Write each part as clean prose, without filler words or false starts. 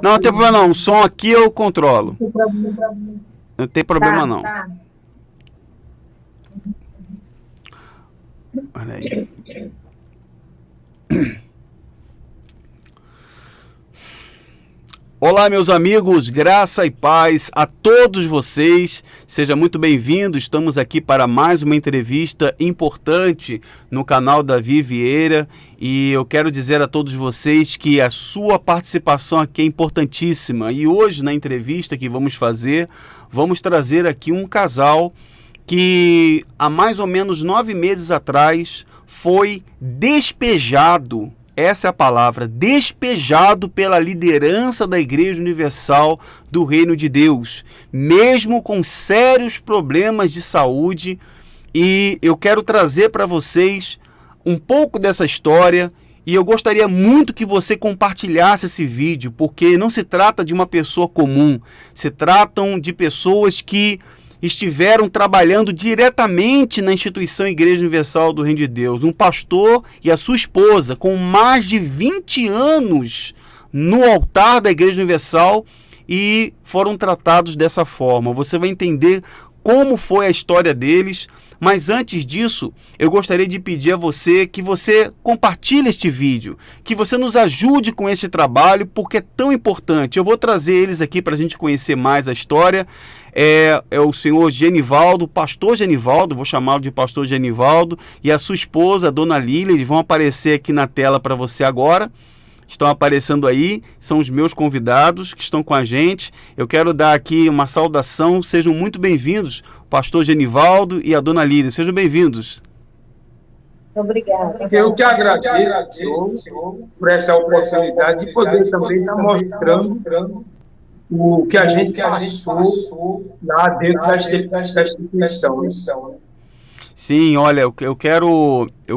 Não tem problema não, o som aqui eu controlo. Não tem problema não. Olha aí. Olá, meus amigos, graça e paz a todos vocês. Seja muito bem-vindo. Estamos aqui para mais uma entrevista importante no canal Davi Vieira e eu quero dizer a todos vocês que a sua participação aqui é importantíssima. E hoje, na entrevista que vamos fazer, vamos trazer aqui um casal que há mais ou menos 9 meses atrás foi despejado. Essa é a palavra, despejado pela liderança da Igreja Universal do Reino de Deus, mesmo com sérios problemas de saúde. E eu quero trazer para vocês um pouco dessa história e eu gostaria muito que você compartilhasse esse vídeo, porque não se trata de uma pessoa comum, se tratam de pessoas que estiveram trabalhando diretamente na instituição Igreja Universal do Reino de Deus. Um pastor e a sua esposa, com mais de 20 anos no altar da Igreja Universal, e foram tratados dessa forma. Você vai entender como foi a história deles, mas antes disso, eu gostaria de pedir a você que você compartilhe este vídeo, que você nos ajude com esse trabalho, porque é tão importante. Eu vou trazer eles aqui para a gente conhecer mais a história. É o senhor Genivaldo, pastor Genivaldo, vou chamá-lo de pastor Genivaldo, e a sua esposa, a dona Lília. Eles vão aparecer aqui na tela para você agora. Estão aparecendo aí, são os meus convidados que estão com a gente. Eu quero dar aqui uma saudação, sejam muito bem-vindos, o pastor Genivaldo e a dona Lília, sejam bem-vindos. Obrigada. Eu que agradeço, senhor, por essa oportunidade de poder também estar mostrando o que a gente passou lá dentro da instituição. Sim, olha, eu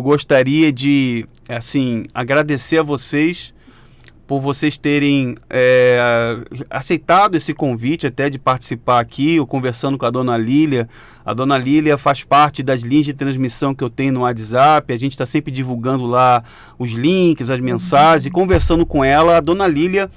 gostaria de, assim, agradecer a vocês por vocês terem aceitado esse convite até de participar aqui, eu conversando com a dona Lília. A dona Lília faz parte das linhas de transmissão que eu tenho no WhatsApp, a gente está sempre divulgando lá os links, as mensagens, e conversando com ela, a dona Lília,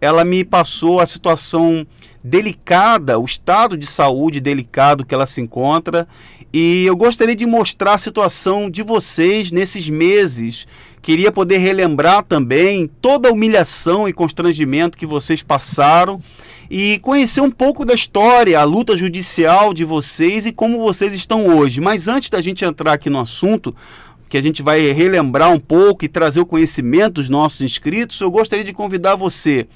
ela me passou a situação delicada, o estado de saúde delicado que ela se encontra, e eu gostaria de mostrar a situação de vocês nesses meses. Queria poder relembrar também toda a humilhação e constrangimento que vocês passaram e conhecer um pouco da história, a luta judicial de vocês e como vocês estão hoje. Mas antes da gente entrar aqui no assunto, que a gente vai relembrar um pouco e trazer o conhecimento dos nossos inscritos, eu gostaria de convidar você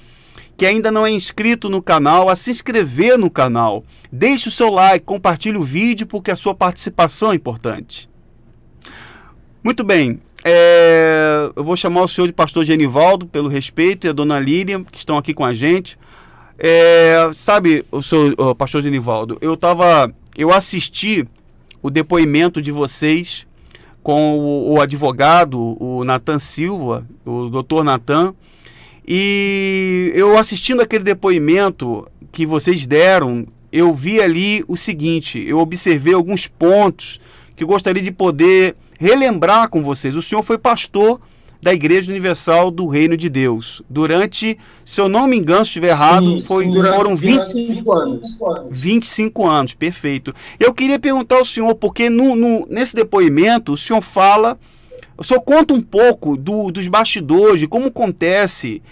que ainda não é inscrito no canal, a se inscrever no canal. Deixe o seu like, compartilhe o vídeo, porque a sua participação é importante. Muito bem, eu vou chamar o senhor de pastor Genivaldo, pelo respeito, e a dona Lília, que estão aqui com a gente. Sabe, o pastor Genivaldo, eu assisti o depoimento de vocês com o advogado, o Natan Silva, o doutor Natan, e eu assistindo aquele depoimento que vocês deram, eu vi ali o seguinte, eu observei alguns pontos que eu gostaria de poder relembrar com vocês. O senhor foi pastor da Igreja Universal do Reino de Deus durante, se eu não me engano, se estiver errado, foram 25 anos. 25 anos, perfeito. Eu queria perguntar ao senhor, porque nesse depoimento o senhor conta um pouco dos bastidores, de como acontece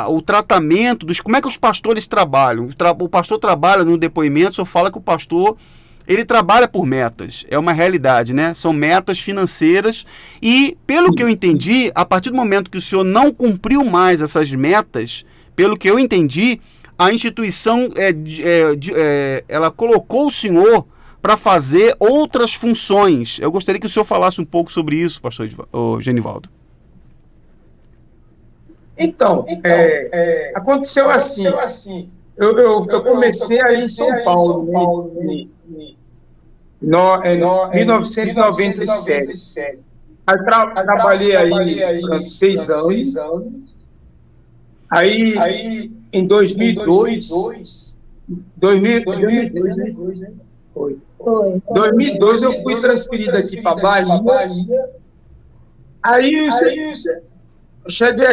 o tratamento, como é que os pastores trabalham. O pastor trabalha no depoimento, o senhor fala que o pastor, ele trabalha por metas, é uma realidade, né? São metas financeiras e, pelo que eu entendi, a partir do momento que o senhor não cumpriu mais essas metas, pelo que eu entendi, a instituição ela colocou o senhor para fazer outras funções. Eu gostaria que o senhor falasse um pouco sobre isso, pastor Genivaldo. Então, aconteceu assim. Eu comecei aí em São Paulo, em 1997. Aí trabalhei aí durante 6 anos. Aí, em 2002, né? Foi. 2002 eu fui transferido aqui para Bahia. Aí cheguei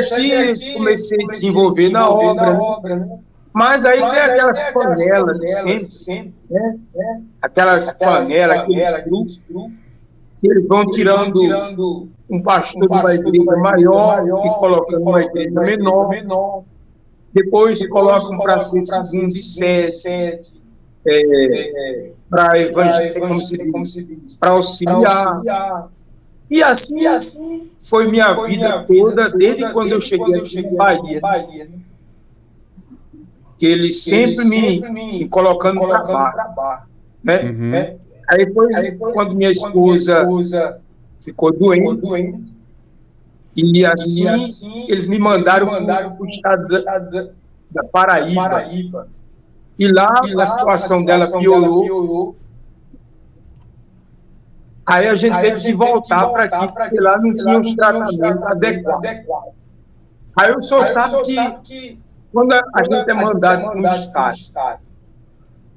aqui, comecei a desenvolver na obra, né? Mas aí tem aquelas panelas de sempre, né? Aquelas panelas, aqueles grupos, que eles vão tirando um pastor de uma igreja maior e colocando uma igreja menor. Depois colocam para ser segundo e sete, para evangelizar, como se diz, para auxiliar. E assim foi minha vida toda, desde quando eu cheguei aqui em Bahia. Que eles sempre me colocando para baixo, né? Uhum. Aí foi quando minha esposa ficou doente, e assim eles me mandaram para o estado da Paraíba. E lá a situação dela piorou. Aí a gente teve que voltar para aqui, porque lá não tinha os tratamentos adequados. Aí o senhor sabe que quando a gente é mandado para um estado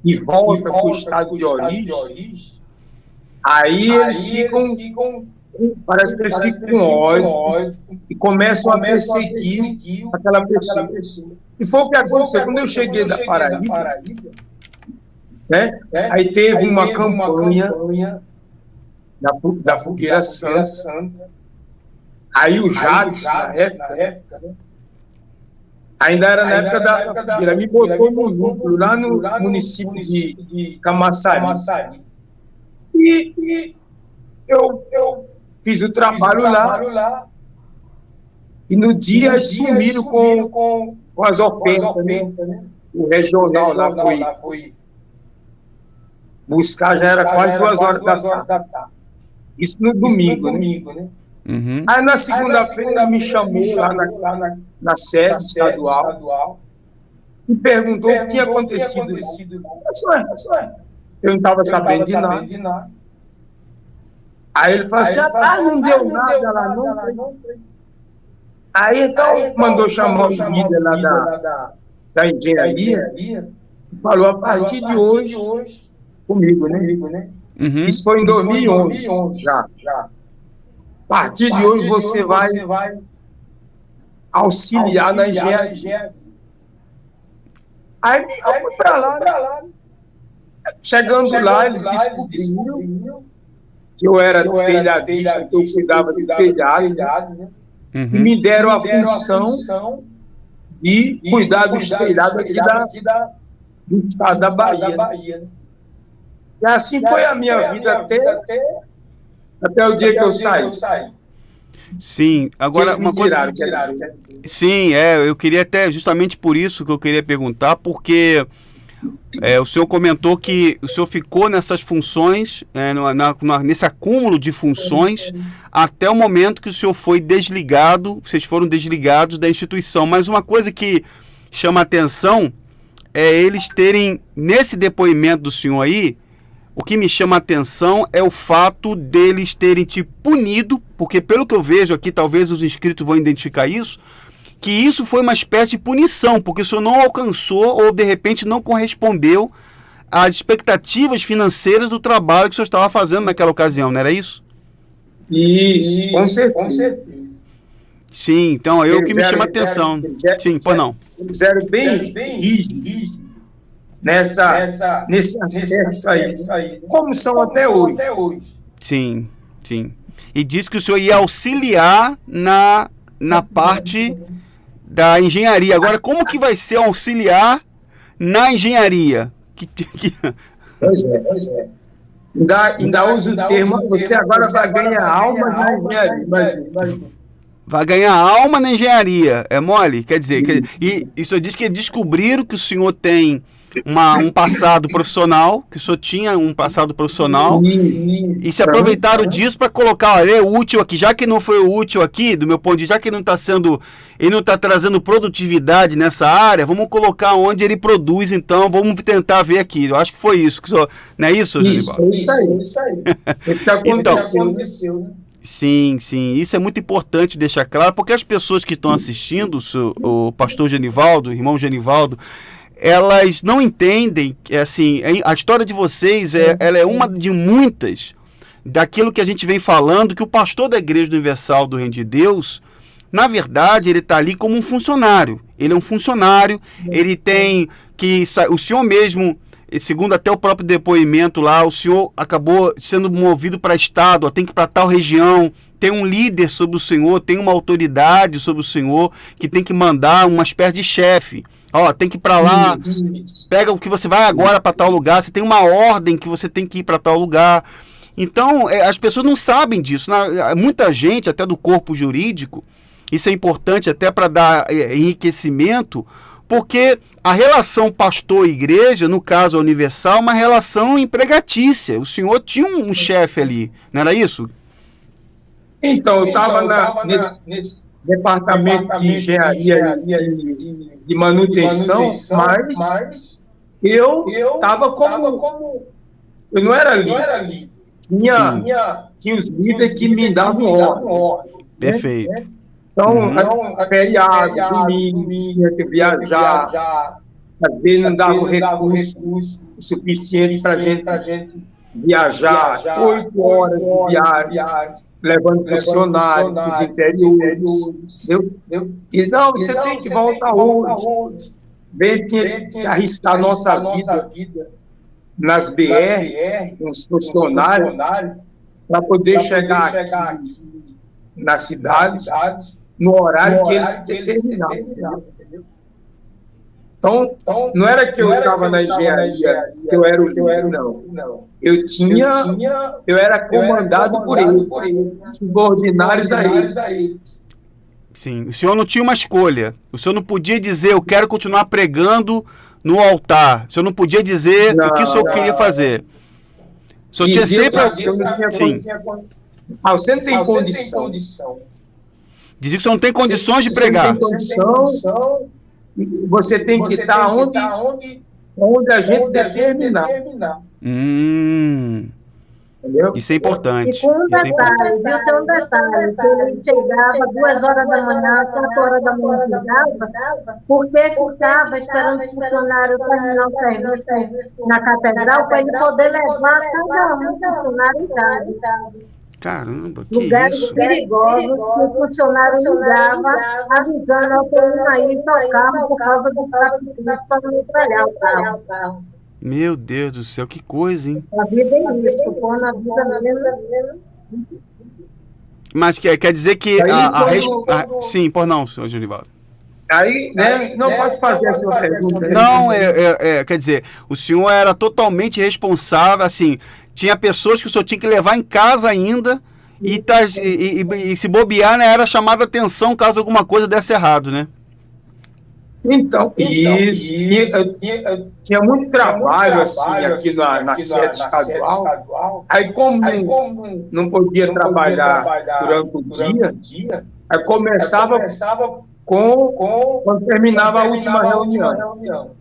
e volta para o estado de origem, aí eles ficam, parece que eles ficam com ódio e começam a perseguir aquela pessoa. E foi o que aconteceu. Quando eu cheguei da Paraíba, né, aí teve uma campanha da Fogueira Santa. Aí o Jales, na época, né, ainda era na época da Fogueira, me botou no núcleo, lá no município de Camaçari. E eu fiz o trabalho lá, e no dia eles sumiram com as ofensas, né? O regional lá foi buscar, já era quase 2 horas da tarde. Isso no domingo, né? Uhum. Aí na segunda-feira ele me chamou lá na sede estadual e perguntou o que tinha acontecido. Eu não estava sabendo de nada. Aí ele falou assim, não deu nada lá não. Aí então mandou chamar o líder lá da engenharia e falou, a partir de hoje, comigo, né? Uhum. Isso foi em 2011 já. A partir de hoje você vai auxiliar na engenharia. Aí eu fui para lá. Chegando lá, eles descobriram que eu era telhadista, que eu cuidava do telhado, né? Uhum. E me deram a função de cuidar dos telhados aqui do estado da Bahia. E assim foi a minha vida até o dia que eu saí. Sim, agora uma coisa. Tiraram. Sim, eu queria até, justamente por isso que eu queria perguntar, porque o senhor comentou que o senhor ficou nessas funções, nesse acúmulo de funções, até o momento que o senhor foi desligado, vocês foram desligados da instituição. Mas uma coisa que chama a atenção é eles terem, nesse depoimento do senhor aí, o que me chama a atenção é o fato deles terem te punido, porque pelo que eu vejo aqui, talvez os inscritos vão identificar isso, que isso foi uma espécie de punição, porque o senhor não alcançou ou de repente não correspondeu às expectativas financeiras do trabalho que o senhor estava fazendo naquela ocasião, não era isso? Isso, com certeza. Sim, então é o que me chama a atenção. Sim, pois não. Eles eram bem rígidos nesse aspecto aí, como são até hoje. Sim. E disse que o senhor ia auxiliar na parte da engenharia. Agora, como que vai ser auxiliar na engenharia? Pois é. Ainda uso o termo, você agora vai ganhar alma na engenharia. Vai ganhar alma na engenharia, é mole? Quer dizer, e o senhor disse que descobriram que o senhor tem um passado profissional, que o senhor tinha um passado profissional, e se aproveitaram disso para colocar, olha, é útil aqui, já que não foi útil aqui, do meu ponto de vista, já que ele não está trazendo produtividade nessa área, vamos colocar onde ele produz, então, vamos tentar ver aqui. Eu acho que foi isso, que o senhor, não é isso, Genivaldo? Isso aí. Aconteceu, né? Sim, isso é muito importante deixar claro, porque as pessoas que estão assistindo, o pastor Genivaldo, o irmão Genivaldo, elas não entendem, assim, a história de vocês, ela é uma de muitas daquilo que a gente vem falando, que o pastor da Igreja Universal do Reino de Deus Na verdade, ele está ali como um funcionário. Ele é um funcionário, ele tem que... O senhor mesmo, segundo até o próprio depoimento lá, o senhor acabou sendo movido para estado, ó, tem que ir para tal região, tem um líder sobre o senhor, tem uma autoridade sobre o senhor, que tem que mandar uma espécie de chefe. Ó, tem que ir para lá, pega o que você vai agora para tal lugar, você tem uma ordem que você tem que ir para tal lugar. Então, as pessoas não sabem disso. Muita gente, até do corpo jurídico, isso é importante até para dar enriquecimento, porque a relação pastor-igreja, no caso a Universal, é uma relação empregatícia. O senhor tinha um chefe ali, não era isso? Então, eu estava nesse departamento de engenharia de manutenção, mas eu estava como... Eu não era líder. Tinha os líderes que me davam ordem. Perfeito. Né? Então, feriado, domingo, tinha que viajar, às vezes não dava o recurso suficiente para a gente viajar, 8 horas de viagem, levando funcionários para os interiores. E não, você tem que voltar hoje. Bem, tinha que arriscar a nossa vida nas BR, com os funcionários, para poder chegar aqui na cidade, no horário que eles determinavam. Então, não era que eu estava na engenharia, que eu era o líder, não. Eu era comandado por eles, subordinários a eles. Sim, o senhor não tinha uma escolha. O senhor não podia dizer, eu quero continuar pregando no altar. O senhor não podia dizer o que o senhor queria fazer. O senhor tinha sempre... Você não tem condição. Dizia que você não tem condições de pregar. Você não tem condição. Você tem que estar onde a gente determinar. Entendeu? Isso é importante. E com um detalhe, viu? Tem um detalhe, que ele chegava 2 horas da manhã, 4 horas da manhã chegava, porque ficava esperando o funcionário terminar o serviço na catedral para ele poder levar cada um funcionário em casa. Caramba, que lugares isso? perigosos que o funcionário ligava, avisando ao que não aí tocava por causa do tráfico para não metralhar o carro. Meu Deus do céu, que coisa, hein? A vida é isso, pô, na vida mesmo. Mas quer dizer que sim, por não, senhor Genivaldo. Aí, né, não pode fazer a sua pergunta. Não, quer dizer, o senhor era totalmente responsável, assim, tinha pessoas que o senhor tinha que levar em casa ainda e se bobear, né, era chamada a atenção caso alguma coisa desse errado, né? Então, tinha muito trabalho assim aqui na sede estadual. Aí, como não podia trabalhar durante o dia, aí começava quando terminava a última reunião.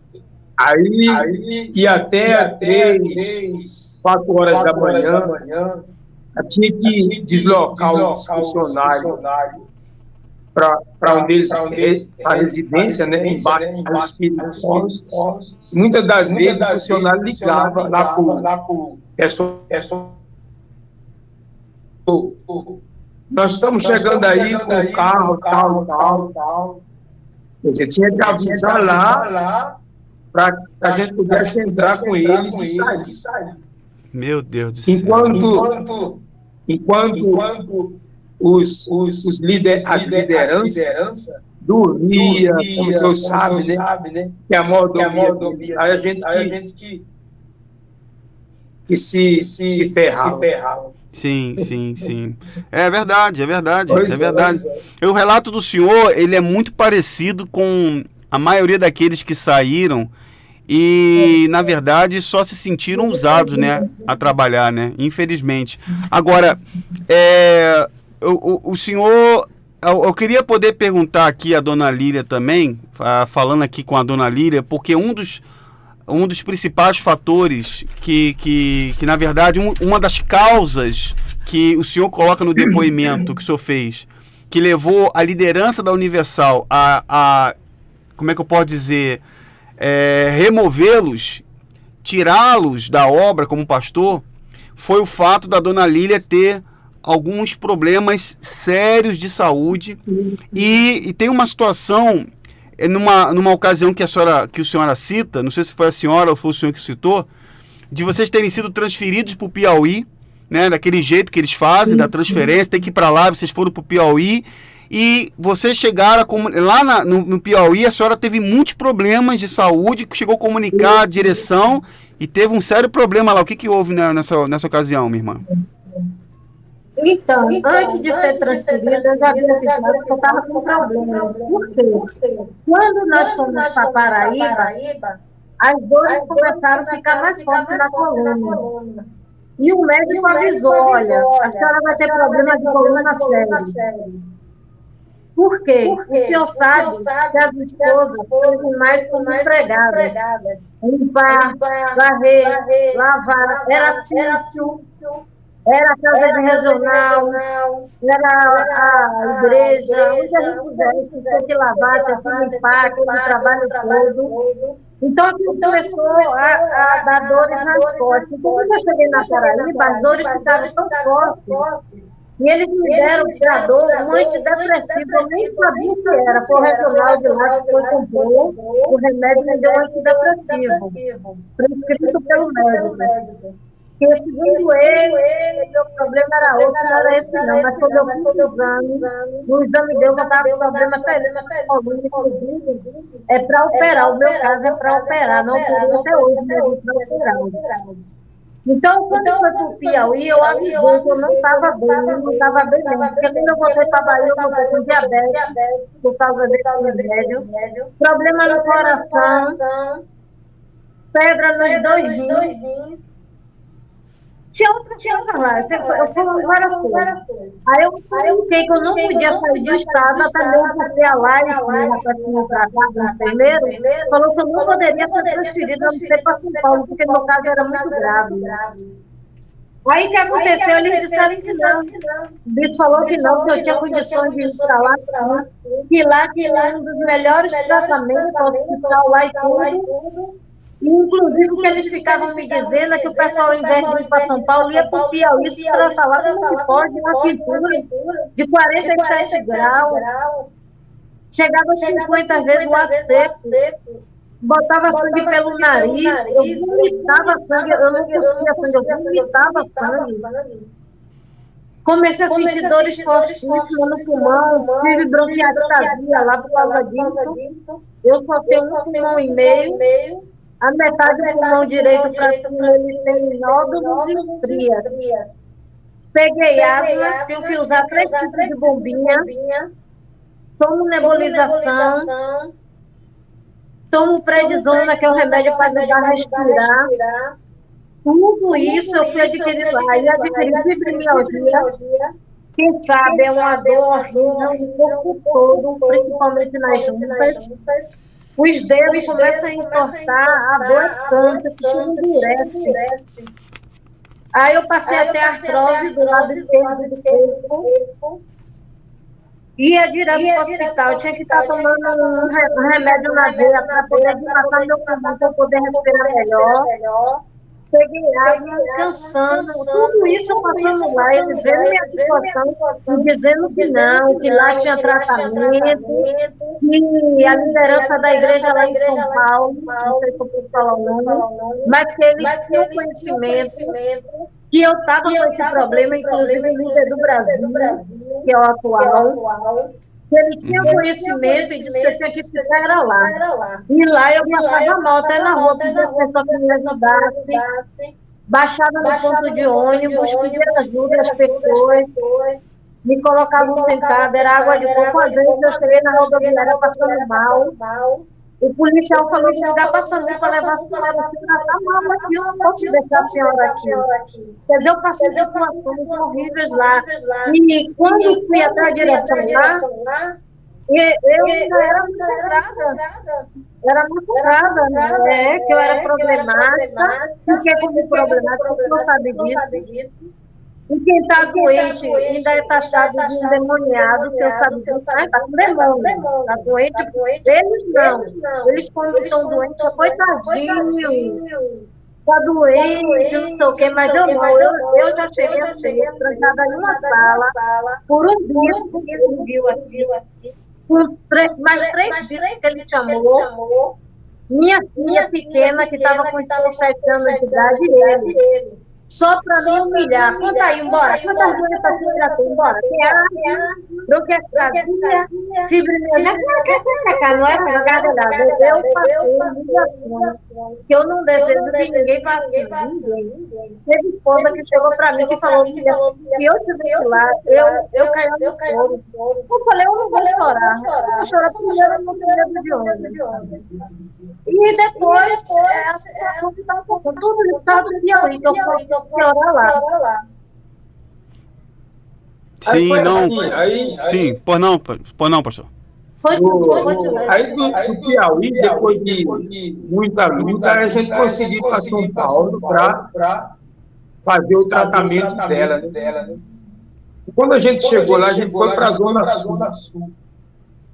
Aí ia até 3, 4 horas da manhã, tinha que deslocar os funcionários para onde eles a residência, né, em bairros Espíritos. Muitas das vezes o funcionário ligava lá para o pessoal. Nós estamos chegando aí com o carro, tal. Você tinha que avisar lá para a gente pudesse entrar com eles e sair. Meu Deus do céu. Enquanto as lideranças dormia, como o senhor sabe, né? Que a mordomia. Aí a gente que se ferrava. Sim. É verdade. Pois é verdade. O relato do senhor, ele é muito parecido com a maioria daqueles que saíram e, na verdade, só se sentiram usados, né, a trabalhar, né, infelizmente. Agora, o senhor... Eu queria poder perguntar aqui a dona Lília também, falando aqui com a dona Lília, porque um dos principais fatores que na verdade, uma das causas que o senhor coloca no depoimento que o senhor fez, que levou a liderança da Universal a como é que eu posso dizer, removê-los, tirá-los da obra como pastor, foi o fato da dona Lília ter alguns problemas sérios de saúde e tem uma situação, numa ocasião que a senhora cita, não sei se foi a senhora ou foi o senhor que citou, de vocês terem sido transferidos para o Piauí, né, daquele jeito que eles fazem, da transferência, tem que ir para lá, vocês foram para o Piauí, e vocês chegaram lá no Piauí, a senhora teve muitos problemas de saúde, chegou a comunicar a direção e teve um sério problema lá. O que houve nessa ocasião, minha irmã? Então, antes de ser transferida, eu já havia avisado que eu estava com problema. Por quê? Quando nós fomos para Paraíba, as dores começaram a ficar mais fortes na coluna. E o médico avisou, olha, a senhora vai ter problema de coluna sério. Por quê? O senhor sabe que as esposas são mais como empregadas. Limpar, varrer, lavar, era sítio, era a casa de regional, era a igreja, onde a gente pudesse, tinha que lavar, tinha que limpar, aquele trabalho todo. Então, aquilo começou a dar dores nas costas. Então, quando eu cheguei na Paraíba, as dores ficaram tão fortes. E eles me deram para dor um antidepressivo, eu nem sabia o que era. Foi o regional de lá que foi comprou, o remédio me deu um antidepressivo, prescrito pelo médico. Porque, segundo ele, meu problema era outro, não era esse não. Mas quando eu fui no exame deu que eu estava com problema sério, inclusive, é para operar. O meu caso é para operar, não podia até hoje mesmo para operar. Então, quando eu fui para o Piauí, eu avisei que eu não estava bem, não estava bem mesmo. Porque quando eu voltei para a Bahia, eu voltei com diabetes, por causa desse remédio, problema no coração, pedra nos dois rins. Tinha lá, eu fui várias coisas. Aí eu fiquei que eu não podia sair do estado, até mesmo porque a Laís, a enfermeiro, falou que eu não poderia ser transferida, a não ser para São Paulo, porque meu caso era muito grave. Aí o que aconteceu? Eles disseram que não. O bispo falou que não, que eu tinha condições de ir para lá, que lá tinha um dos melhores tratamentos, o hospital lá e tudo. Inclusive, o que eles ficavam me dizendo é que o pessoal, ao invés de ir para São Paulo, ia para o Piauí se tratar lá, como que pode, uma pintura de 47 graus, chegava a 50 vezes o ar seco, botava sangue pelo nariz, eu vomitava sangue, eu não cuspia sangue, eu vomitava sangue. Comecei a sentir dores fortíssimas no pulmão, tive bronquiectasia lá por causa disso, eu só tenho um pulmão e meio, a metade do pulmão direito para cima, ele tem nódulos e estria. Peguei asma, tive que usar 3 tipos de bombinha, tomo nebulização, tomo prednisona, que é o remédio para ajudar a respirar. Tudo isso eu fui adquirir lá. E adquiri fibromialgia, quem sabe é uma dor horrível no corpo todo, principalmente nas juntas. Os dedos começam a entortar, a dor é tanta, que endurece. Aí eu passei até a artrose do lado esquerdo do corpo. Ia direto para o hospital, eu tinha que estar tomando um remédio na veia para poder dilatar meu pulmão, para poder respirar melhor. Peguei asma, cansando, tudo isso passando lá, eles vendo minha situação, dizendo que não, que lá tinha tratamento, que a liderança da igreja lá em São Paulo, não sei se eu posso falar o nome, mas que eles tinham conhecimento, que eu estava com esse problema, inclusive o líder do Brasil, que é o atual, que ele tinha conhecimento e disse que eu tinha que ficar era lá. E lá eu passava mal, até na rua, pedia a pessoa que me ajudasse, baixava no ponto de ônibus, pedia ajuda às pessoas, me colocavam sentada, era água de coco. Às vezes eu cheguei na rodoviária passando mal. O policial falou que ligar para a SAMU para levar a senhora, se tratar mal aqui, eu não posso deixar a senhora aqui. Quer dizer, eu passei situações horríveis lá. E quando fui até a direção lá, eu ainda era muito grave, né? Que eu era problemática, fiquei como problemática, você não sabe disso. E quem está doente ainda é taxado de endemoniado, se eu sabe disso, está com demônio. Está doente, eles não. Eles, quando estão doentes, coitadinho. tá doente, não sei o quê, mas eu não. Eu já cheguei assim, trancada em uma sala, por um dia, porque ele viu aqui, com mais 3 dias que ele chamou, minha filha pequena, que estava com 17 anos de idade, ele. Só para me humilhar. Conta aí, embora. Quantas vezes a senhora tem? Embora. Bronquiectasia, fibromialgia. Não era jogada nada. Eu passei ligações que eu não desejo que ninguém passe. Ninguém. Teve esposa que chegou para mim e falou que se eu estivesse lá, eu caía no choro. Eu falei, eu não vou chorar. Eu vou chorar porque eu não tenho medo de homem. E depois, tudo isso estava no Piauí, que eu fui orar lá. Sim, não. Assim, sim, pois não, pastor. Aí do Piauí, depois de muita luta, a gente conseguiu ir para São Paulo para fazer o tratamento dela. Né? Quando a gente chegou lá, a gente foi para a Zona Sul,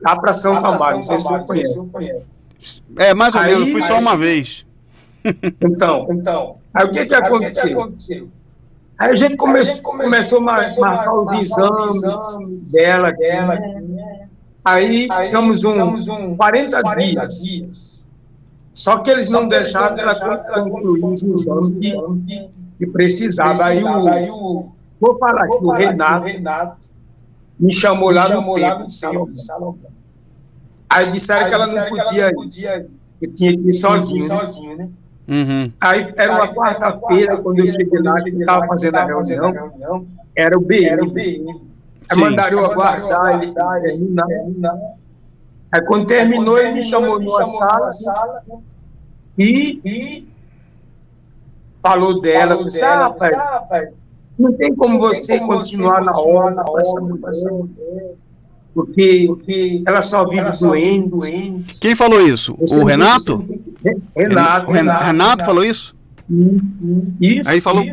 lá para Santa Maria, não sei se você conhece. Mais ou menos, fui só uma vez. Então, aí o que aconteceu? Aí a gente começou a marcar os exames dela. Aí ficamos 40 dias. Só que eles não deixaram ela concluir os exames que precisava. Aí vou falar que o Renato me chamou lá no tempo de Salomão. Aí disseram que ela não podia ir, que tinha que ir sozinho, né? Uhum. Aí era uma quarta-feira, quando eu cheguei lá, que estava fazendo a reunião, era o BM. Aí mandaram eu aguardar ele terminar. Aí quando terminou, ele me chamou numa sala e falou dela. Eu disse, rapaz, não tem como você continuar na obra com essa mulher, porque ela só vive doente. Quem falou isso? O Renato? Renato falou isso? Isso. Aí falou.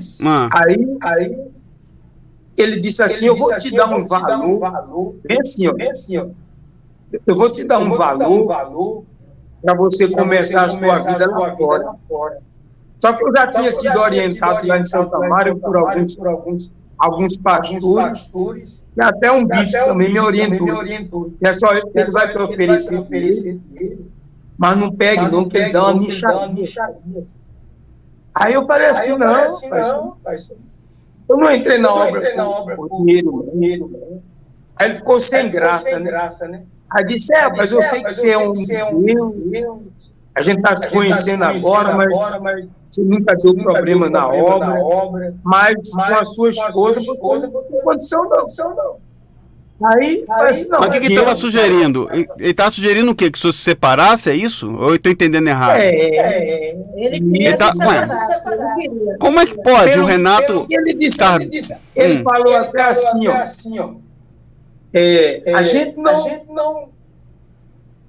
Aí ele disse assim: eu vou te dar um valor. Bem assim, ó. Eu vou te dar um valor para você começar a sua vida lá fora. Só que eu já tinha sido orientado lá em Santa Mário por alguns pastores, e até um bispo também me orientou. E é só ele que vai te oferecer dinheiro, mas não pegue não, que ele dá uma mixaria. Aí eu falei assim, não, eu não entrei na obra por dinheiro, não. Aí ele ficou sem graça, né? Aí disse, mas eu sei que você é um Deus, a gente está se conhecendo agora, mas você nunca deu problema na obra, mas com a sua esposa não tem condição, não. Aí, mas o que ele estava sugerindo? Ele estava sugerindo o quê? Que se se separasse, é isso? Ou eu estou entendendo errado? Ele queria se separar. Como é que pode o Renato... Ele falou até assim, ó. A gente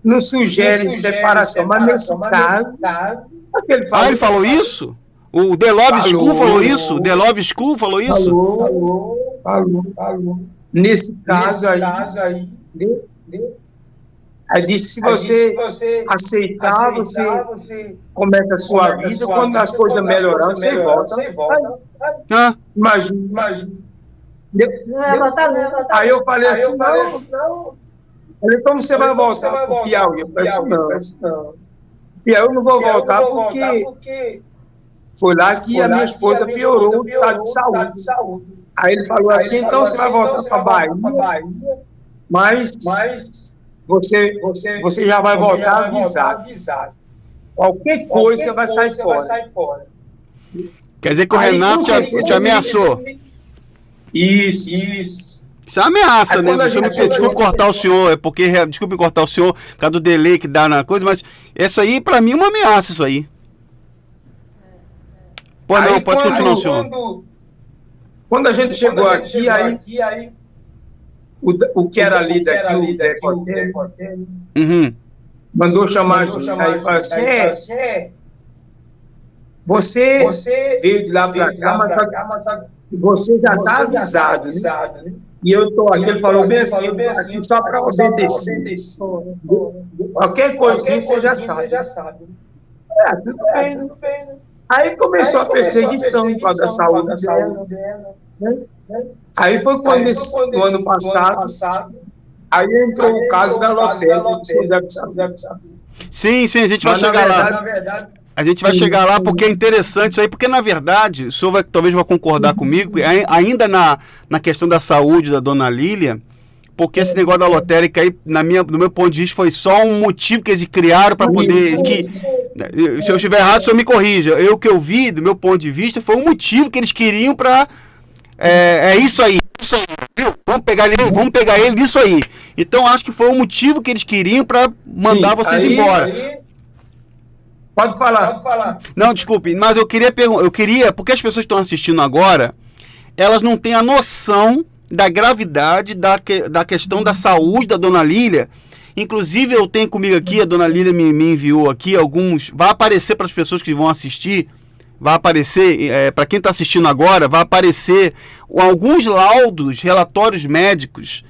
não sugere separação, mas nesse caso... Ele falou isso? O The Love School falou isso? O The Love School falou isso? Falou. Nesse caso aí, aí disse, se você aceitar, você começa a sua vida, quando as coisas melhorarem, você volta. Imagina. Aí eu falei assim, não. Ele, como você vai voltar para o Piauí? Eu falei assim, não. Piauí eu não vou voltar porque foi lá que a minha esposa piorou o estado de saúde. Aí ele falou assim, então você vai voltar para Bahia, mas você já vai voltar avisado. Qualquer coisa você vai sair fora. Quer dizer que o Renato te ameaçou? Isso. Isso é ameaça, né? Desculpe cortar o senhor, desculpe cortar o senhor por causa do delay que dá na coisa, mas essa aí, pra mim, é uma ameaça, isso aí. Não, pode continuar o senhor. Quando a gente chegou aqui, aí o que era líder aqui, o Decoté, mandou chamar a gente. Aí falou assim, você veio de lá para cá, mas você já está avisado, né? E eu estou aqui, ele falou bem assim, eu estou aqui só para obedecer. Qualquer coisinha você já sabe. Tudo bem. Aí começou a perseguição em causa da saúde dela. Né? Aí foi quando, no ano passado, aí entrou o caso da lotérica, que você deve saber. Sim, a gente vai chegar lá. A gente vai chegar lá porque é interessante isso aí, porque na verdade, o senhor talvez vai concordar comigo, ainda na questão da saúde da dona Lília, porque esse negócio da lotérica aí, do meu ponto de vista, foi só um motivo que eles criaram para poder... se eu estiver errado, o senhor me corrija. O que eu vi, do meu ponto de vista, foi um motivo que eles queriam para... isso aí, viu? Vamos pegar ele nisso aí. Então, acho que foi o motivo que eles queriam para mandar vocês embora. Pode falar. Não, desculpe, mas eu queria, porque as pessoas que estão assistindo agora, elas não têm a noção da gravidade da questão da saúde da dona Lília. Inclusive, eu tenho comigo aqui, a dona Lília me enviou aqui alguns, vai aparecer para as pessoas que vão assistir, vai aparecer, para quem está assistindo agora, vai aparecer alguns laudos, relatórios médicos,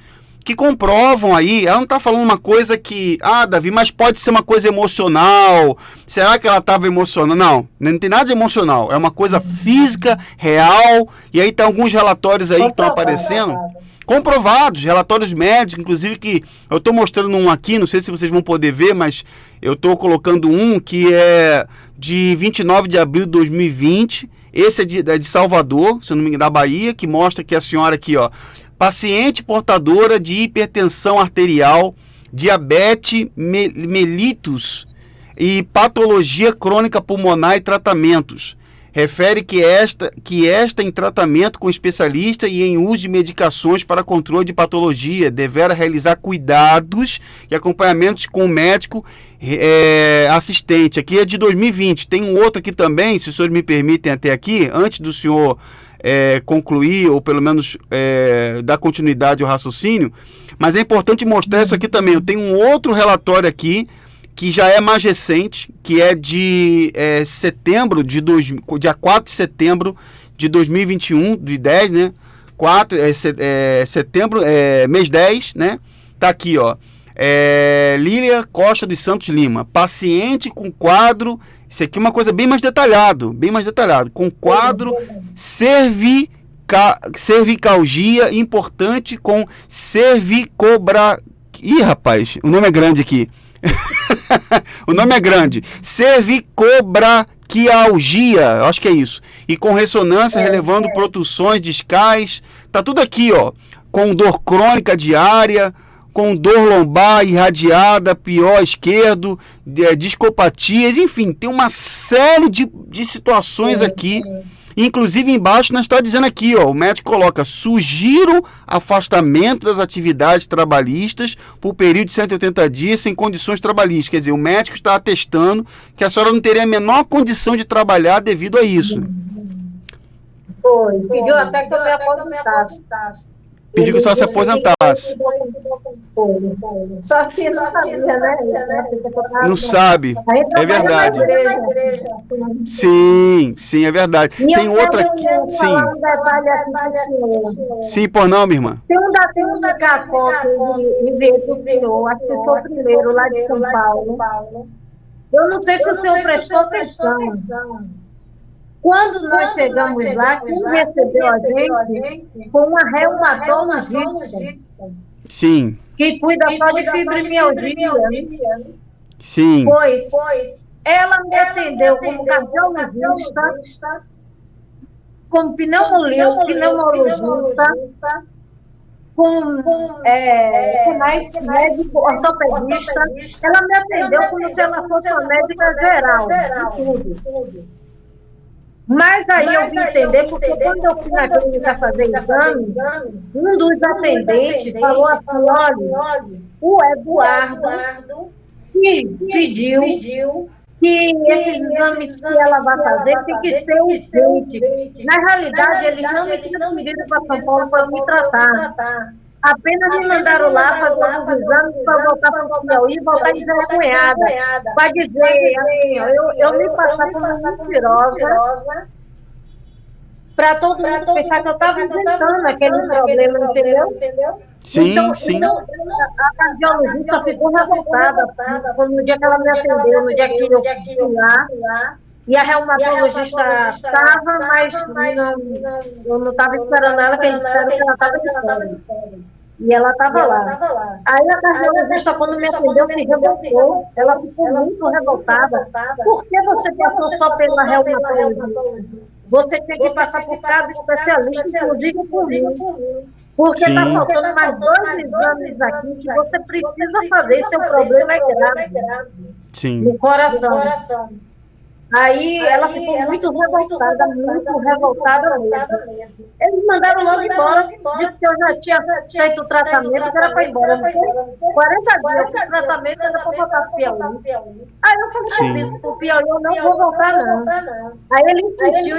que comprovam aí, ela não está falando uma coisa que, Davi, mas pode ser uma coisa emocional, será que ela estava emocionando? Não tem nada de emocional, é uma coisa física, real, e aí tem alguns relatórios aí que estão aparecendo, comprovados, relatórios médicos, inclusive que eu estou mostrando um aqui, não sei se vocês vão poder ver, mas eu estou colocando um que é de 29 de abril de 2020, esse é de Salvador, se não me engano, da Bahia, que mostra que a senhora aqui, ó, paciente portadora de hipertensão arterial, diabetes mellitus e patologia crônica pulmonar e tratamentos. Refere que esta em tratamento com especialista e em uso de medicações para controle de patologia, deverá realizar cuidados e acompanhamentos com o médico assistente. Aqui é de 2020. Tem um outro aqui também, se os senhores me permitem até aqui, antes do senhor concluir, ou pelo menos dar continuidade ao raciocínio, mas é importante mostrar isso aqui também. Eu tenho um outro relatório aqui, que já é mais recente, que é de setembro, dia 4 de setembro de 2021, de 10, né? Setembro, mês 10, né? Tá aqui, ó. Lília Costa dos Santos Lima, paciente com quadro, isso aqui é uma coisa bem mais detalhado, com quadro cervicalgia importante com Ih, rapaz, o nome é grande aqui. O nome é grande. Cervicobraquialgia, acho que é isso. E com ressonância relevando produções discais. Tá tudo aqui, ó. Com dor crônica diária, com dor lombar irradiada, pior esquerdo, discopatias, enfim, tem uma série de situações aqui. Inclusive embaixo nós está dizendo aqui, ó, o médico coloca: sugiro afastamento das atividades trabalhistas por período de 180 dias sem condições trabalhistas. Quer dizer, o médico está atestando que a senhora não teria a menor condição de trabalhar devido a isso. Pediu até que eu me aposentasse. Pediu que a senhora se aposentasse. Só que não sabia, né? Não sabe, é verdade. Sim, é verdade. E tem outra aqui. Sim. Sim, por não, minha irmã. Tem um da Cacó que enviei para o senhor, acho que foi o primeiro lá de São Paulo. Eu não sei se o senhor prestou atenção. Quando nós chegamos lá, quem recebeu a gente foi uma reumatologista. Sim. Que cuida só de fibromialgia. Sim. Pois ela me atendeu como cardiologista, como pneumologista, com mais médico ortopedista. Ela me atendeu como se ela fosse uma médica geral, tudo. Mas aí eu vim entender, porque quando eu fui na clínica fazer exame, um dos atendentes falou assim: olha, o Eduardo pediu que esses exames que ela vai fazer tem que ser urgente. Na realidade, eles não me tinham pedido para São Paulo para me tratar. Apenas me mandaram lá fazer os exames para voltar para o Piauí e voltar envergonhada. Para dizer assim, eu me passar como mentirosa, para todo mundo pensar que eu estava inventando aquele problema, entendeu? Sim. Então, a cardiologista ficou revoltada no dia que ela me atendeu, no dia que eu fui lá. E a reumatologista estava, mas eu não estava esperando ela, que eles disseram que ela estava de fora. E ela estava lá. Aí a cardiologista, quando me atendeu, se revoltou. Ela ficou muito revoltada. Por que você passou só pela reumatologia? Você tinha que passar por cada especialista, inclusive por mim. Porque está faltando mais 2 exames aqui que você precisa fazer. Seu problema é grave. Sim. No coração. Aí ela ficou muito revoltada mesmo. Eles mandaram logo embora, disse que eu já tinha feito o tratamento, que era para ir embora. 40 dias de tratamento era para voltar para o Piauí. Aí eu falei, para o Piauí eu não vou voltar, não. Aí ele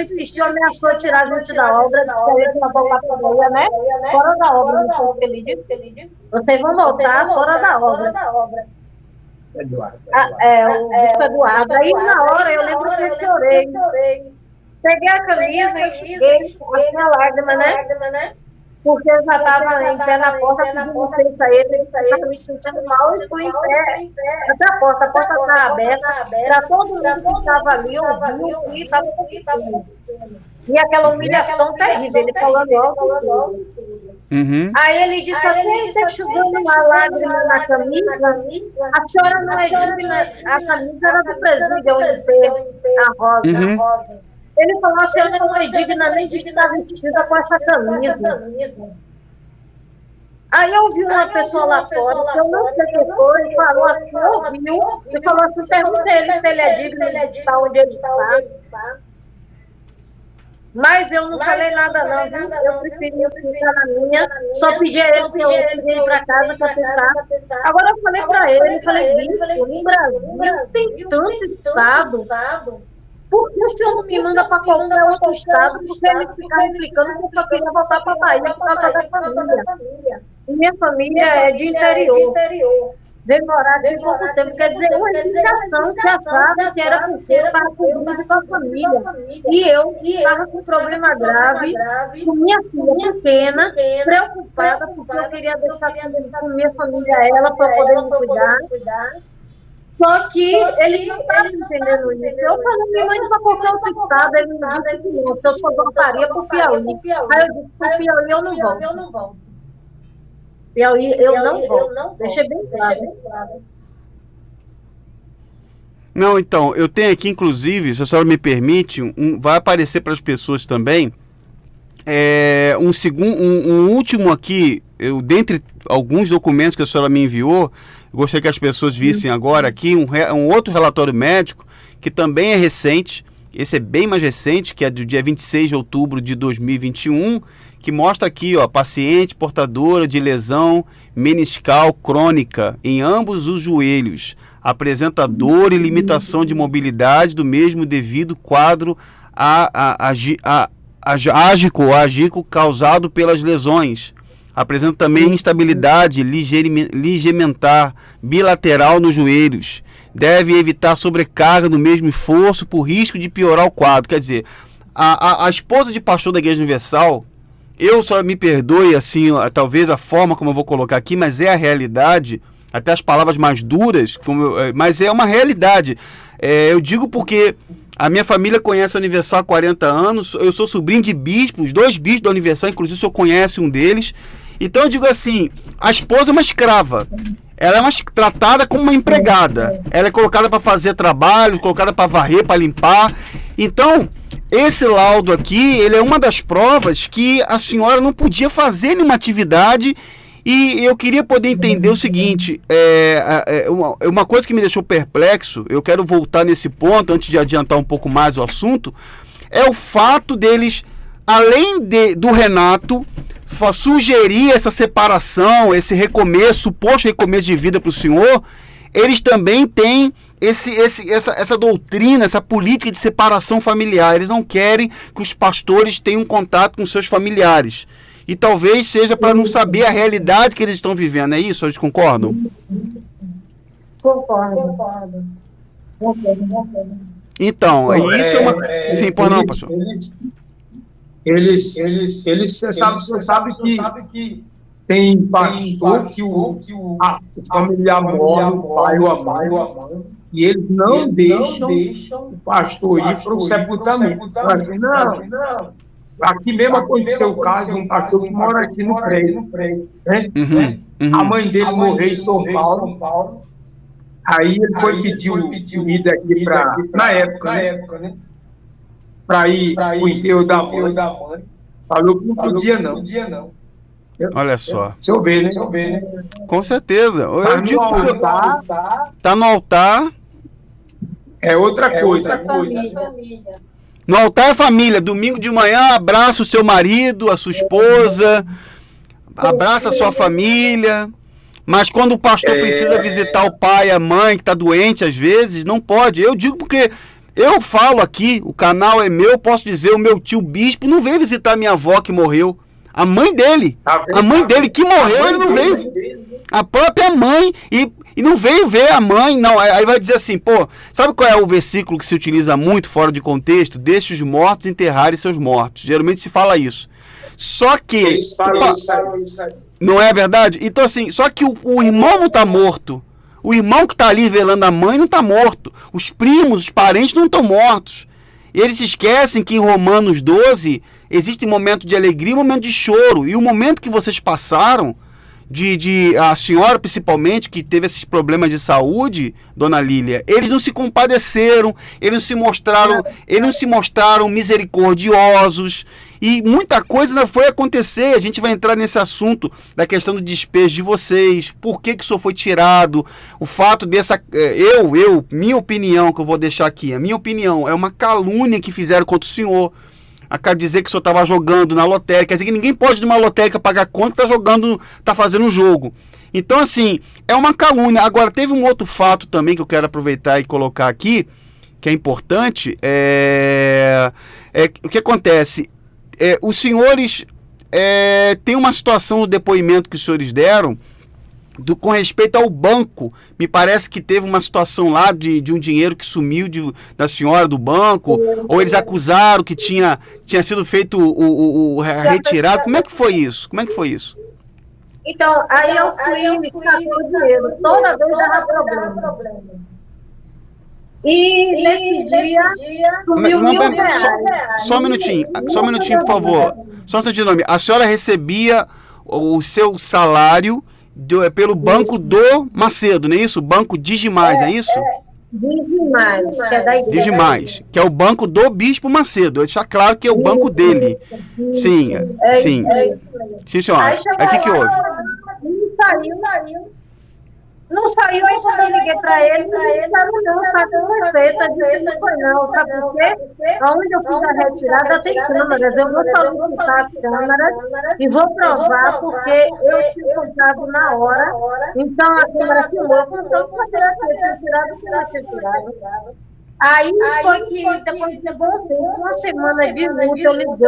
insistiu, ameaçou tirar a gente da obra, disse que a gente ia voltar para a Bahia, né? Fora da obra, não foi o que ele disse. Vocês vão voltar fora da obra. Eduardo. O bispo Eduardo. Aí na hora eu lembro que eu chorei. Peguei a camisa e cheguei com a minha lágrima, né? Porque eu já estava em pé na porta, pedindo licença a ele estava me sentindo mal e fui em pé até a porta estava aberta, para todo mundo que estava ali, ouviu e estava acontecendo. E aquela humilhação terrível, ele falando alto. Uhum. Aí ele disse assim, está enxugando uma lágrima na camisa, a senhora não é digna, a camisa era do presídio, o enfermo, a rosa. Ele falou, a senhora não é digna nem de estar vestida com essa camisa. Aí eu vi uma pessoa lá fora, que eu não sei quem foi, e falou assim, ouviu, e falou assim, pergunta ele se ele é digno de estar onde ele está. Mas eu não falei nada não, viu? Eu preferi ficar na minha, só pedi a ele que eu ir para casa para pensar. Agora eu falei para ele, bispo, no Brasil tem tanto estado, por que o senhor não me manda para qualquer outro estado? Porque ele ficar implicando que eu só queria voltar para a Bahia por causa da família. E minha família é de interior. Veio morar aqui pouco tempo, quer dizer, uma indicação já sabe que era porque eu estava cuidando com a família. E eu estava com um problema grave, com minha filha pequena, preocupada, porque eu queria deixar com minha família ela para poder me cuidar. Só que ele não estava entendendo isso. Eu falei, me mande para qualquer outro estado, ele me disse que não, que eu só voltaria para o Piauí. Aí eu disse, para o Piauí eu não volto. Piauí, eu não vou. Deixa bem claro. Não, então, eu tenho aqui, inclusive, se a senhora me permite, vai aparecer para as pessoas também, um último aqui, dentre alguns documentos que a senhora me enviou, eu gostaria que as pessoas vissem agora aqui, um outro relatório médico, que também é recente, esse é bem mais recente, que é do dia 26 de outubro de 2021, que mostra aqui, paciente portadora de lesão meniscal crônica em ambos os joelhos, apresenta dor e limitação de mobilidade do mesmo devido quadro ágico causado pelas lesões. Apresenta também instabilidade ligamentar bilateral nos joelhos. Deve evitar sobrecarga no mesmo esforço por risco de piorar o quadro. Quer dizer, a esposa de pastor da Igreja Universal, eu só me perdoe assim, talvez a forma como eu vou colocar aqui, mas é a realidade, até as palavras mais duras, mas é uma realidade. Eu digo porque a minha família conhece a Universal há 40 anos, eu sou sobrinho de bispos, 2 bispos da Universal, inclusive o senhor conhece um deles. Então eu digo assim, a esposa é uma escrava, ela é tratada como uma empregada, ela é colocada para fazer trabalho, colocada para varrer, para limpar. Então, esse laudo aqui, ele é uma das provas que a senhora não podia fazer nenhuma atividade. E eu queria poder entender o seguinte, uma coisa que me deixou perplexo, eu quero voltar nesse ponto, antes de adiantar um pouco mais o assunto, é o fato deles, além do Renato, sugerir essa separação, esse recomeço, suposto recomeço de vida para o senhor, eles também têm essa doutrina, essa política de separação familiar. Eles não querem que os pastores tenham contato com seus familiares. E talvez seja para não saber a realidade que eles estão vivendo. É isso? Eles concordam? Concordo. Então, isso é uma... Sim, por não, pastor. Você sabe que tem pastor que o familiar morre, o pai ou a mãe, E eles não deixam o pastor ir para o sepultamento. Fala assim, não. Aqui mesmo aconteceu o caso de um pastor que mora aqui no prédio. Né? A mãe dele morreu em São Paulo. Aí ele foi pedir comida aqui na época, né? Para ir para o enterro da mãe. Falou que não podia, não. Olha só. Se eu ver, né? Com certeza. Eu digo que tá no altar. É outra coisa. No altar é família. Domingo de manhã, abraça o seu marido, a sua esposa, abraça a sua família. Mas quando o pastor precisa visitar o pai, a mãe, que está doente às vezes, não pode. Eu digo porque eu falo aqui, o canal é meu, posso dizer, o meu tio bispo não veio visitar minha avó que morreu. A mãe dele que morreu, ele não veio. A própria mãe, e não veio ver a mãe, não. Aí vai dizer assim, pô, sabe qual é o versículo que se utiliza muito fora de contexto? Deixe os mortos enterrarem seus mortos. Geralmente se fala isso. Só que... Eles falam isso aí. Não é verdade? Então assim, só que o irmão não está morto. O irmão que está ali velando a mãe não está morto. Os primos, os parentes não estão mortos. E eles se esquecem que em Romanos 12 existe momento de alegria e momento de choro. E o momento que vocês passaram, a senhora principalmente, que teve esses problemas de saúde, dona Lília, eles não se compadeceram, eles não se mostraram misericordiosos. E muita coisa ainda foi acontecer. A gente vai entrar nesse assunto da questão do despejo de vocês. Por que o senhor foi tirado? O fato dessa... minha opinião que eu vou deixar aqui. A minha opinião é uma calúnia que fizeram contra o senhor. Acaba de dizer que o senhor estava jogando na lotérica. Quer dizer que ninguém pode numa lotérica pagar conta que está fazendo um jogo. Então, assim, é uma calúnia. Agora, teve um outro fato também que eu quero aproveitar e colocar aqui, que é importante. O que acontece? Os senhores têm uma situação no depoimento que os senhores deram com respeito ao banco. Me parece que teve uma situação lá de um dinheiro que sumiu da senhora do banco, ou eles acusaram que tinha sido feito o retirado. Como é que foi isso? Então, aí eu fui sacar o dinheiro. Toda vez dava problema. E nesse dia, sumiu R$1.000. Só um minutinho, por favor. Só um de nome. A senhora recebia o seu salário pelo banco do Macedo, não é isso? Banco Digimais, é isso? Digimais, que é da igreja. Digimais, que é o banco do Bispo Macedo. Eu deixar claro que é o banco dele. Sim. Sim, senhora. Aí o que houve? Não saiu, aí quando eu liguei para ele, não está tudo feito. Não foi não, sabe por quê? Onde eu fiz a retirada tem câmeras, eu vou solicitar as câmeras e vou provar, porque eu tinha comprado na hora, então a câmera filmou, então eu tinha tirado. Aí foi que, depois de uma semana de luta, eu ligando,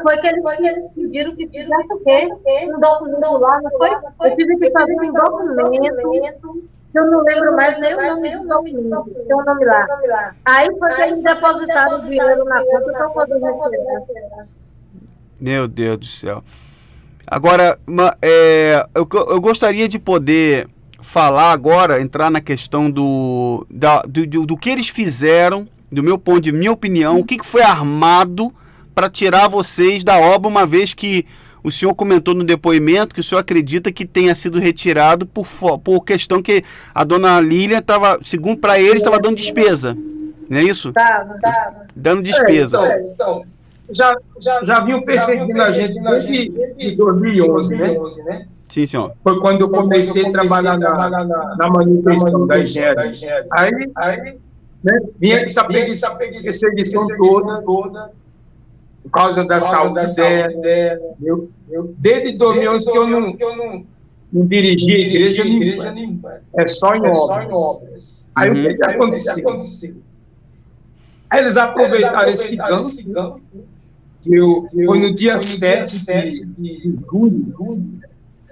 foi que eles pediram que fizesse o quê? Um documento lá, não foi? Eu tive que fazer um documento, eu não lembro mais nem o nome do documento, tem um nome lá. Aí foi que eles depositaram o dinheiro na conta para poder retirar. Meu Deus do céu. Agora, eu gostaria de poder falar agora, entrar na questão do que eles fizeram, minha opinião, o que foi armado para tirar vocês da obra, uma vez que o senhor comentou no depoimento que o senhor acredita que tenha sido retirado por questão que a dona Lília estava, segundo para eles, estava dando despesa, não é isso? Tava. Dando despesa. Então, já vinham perseguindo a gente desde 2011, né? Sim, senhor. Foi quando eu comecei a trabalhar na manutenção da engenharia. Aí né, vinha essa perseguição toda por causa da saúde dela. Desde 2011 que eu não dirigi a igreja nenhuma. É só em obras. Aí o que aconteceu? Aí eles aproveitaram esse gancho, foi no dia 7 de julho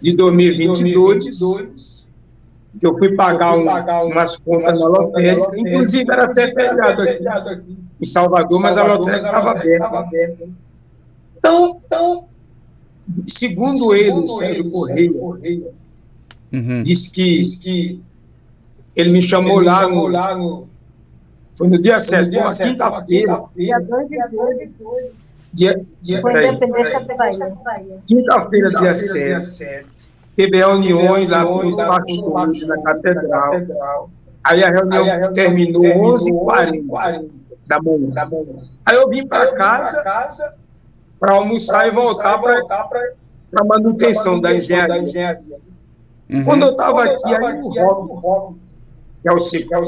de 2022, que eu fui pagar umas contas na lotérica, inclusive era até feriado aqui em Salvador, mas a lotérica estava aberta. Então, segundo ele, o Sérgio Correia, disse que Ele me chamou lá no... Foi no dia 7, uma quinta-feira. Dia 2 de julho. Foi Peraí. independência da Bahia. Quinta-feira, dia 7. Teve reuniões lá com os pastores na catedral. Aí a reunião terminou 11h40 da manhã. Aí eu vim para casa para almoçar e voltar para a manutenção da engenharia. Uhum. Quando eu estava aqui, aí o Rob, que é o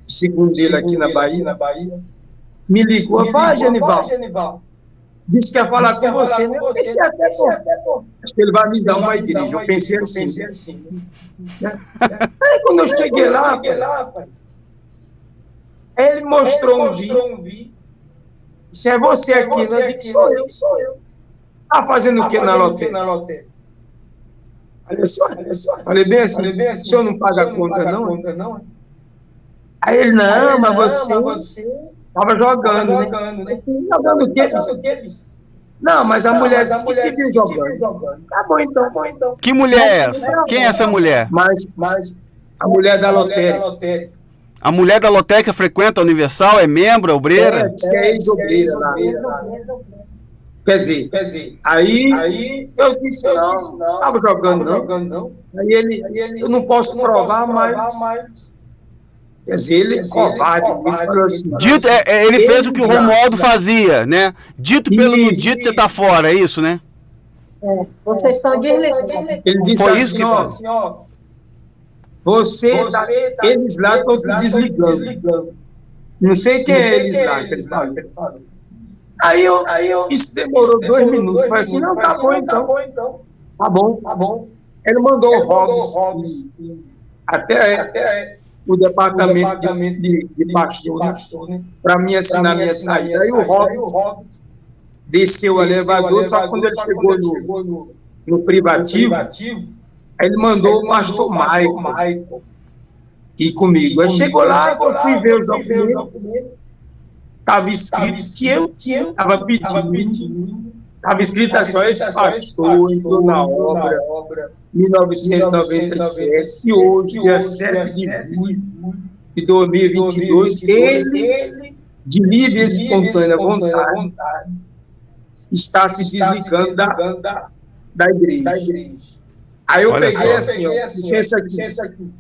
segundo dele aqui na Bahia, me ligou. Vai, Genival. Disse que ia falar com você, né? Eu pensei até, pô, acho que ele vai me dar uma igreja. Eu pensei assim. Né? Aí quando eu cheguei lá, pai, aí ele mostrou um vídeo. Se é você aqui, né? Sou eu. Tá fazendo o que na loteria? Olha só. Falei bem assim, o senhor não paga a conta, não? Aí ele, não, mas você estava jogando, né? Jogando o quê, bicho? Não, mas a mulher disse que te viu jogando. Tá bom, então. Que mulher é essa? Quem é essa mulher? Mas a mulher da lotérica. A mulher da lotérica frequenta a Universal? É membro, obreira? É ex-obreira lá. Quer dizer, aí eu disse, não estava jogando, não. Aí ele, eu não posso provar, mas... Quer dizer, ele é covarde. Assim, dito, ele fez o que o Romualdo fazia, né? Dito pelo no dito, você tá fora, é isso, né? Vocês estão desligando. Ele disse Foi assim, isso que ó, eles lá estão se desligando. Não sei quem é eles lá, que ele falou. Aí isso demorou 2 minutos. Falei assim, não, tá bom então. Tá bom. Ele mandou o Robs até o departamento de pastor, né? Para mim assinar minha saída. Aí o Robs desceu o elevador, só quando ele chegou no privativo, aí ele mandou o pastor Michael ir comigo. Aí chegou lá, eu fui ver os documentos. Estava escrito que eu estava pedindo. Estava escrito assim, esse pastor entrou na obra 1997 e hoje, dia 7 de julho de 2022, ele, de livre e espontânea vontade, está se desligando da igreja. Aí eu peguei assim, ó, licença aqui.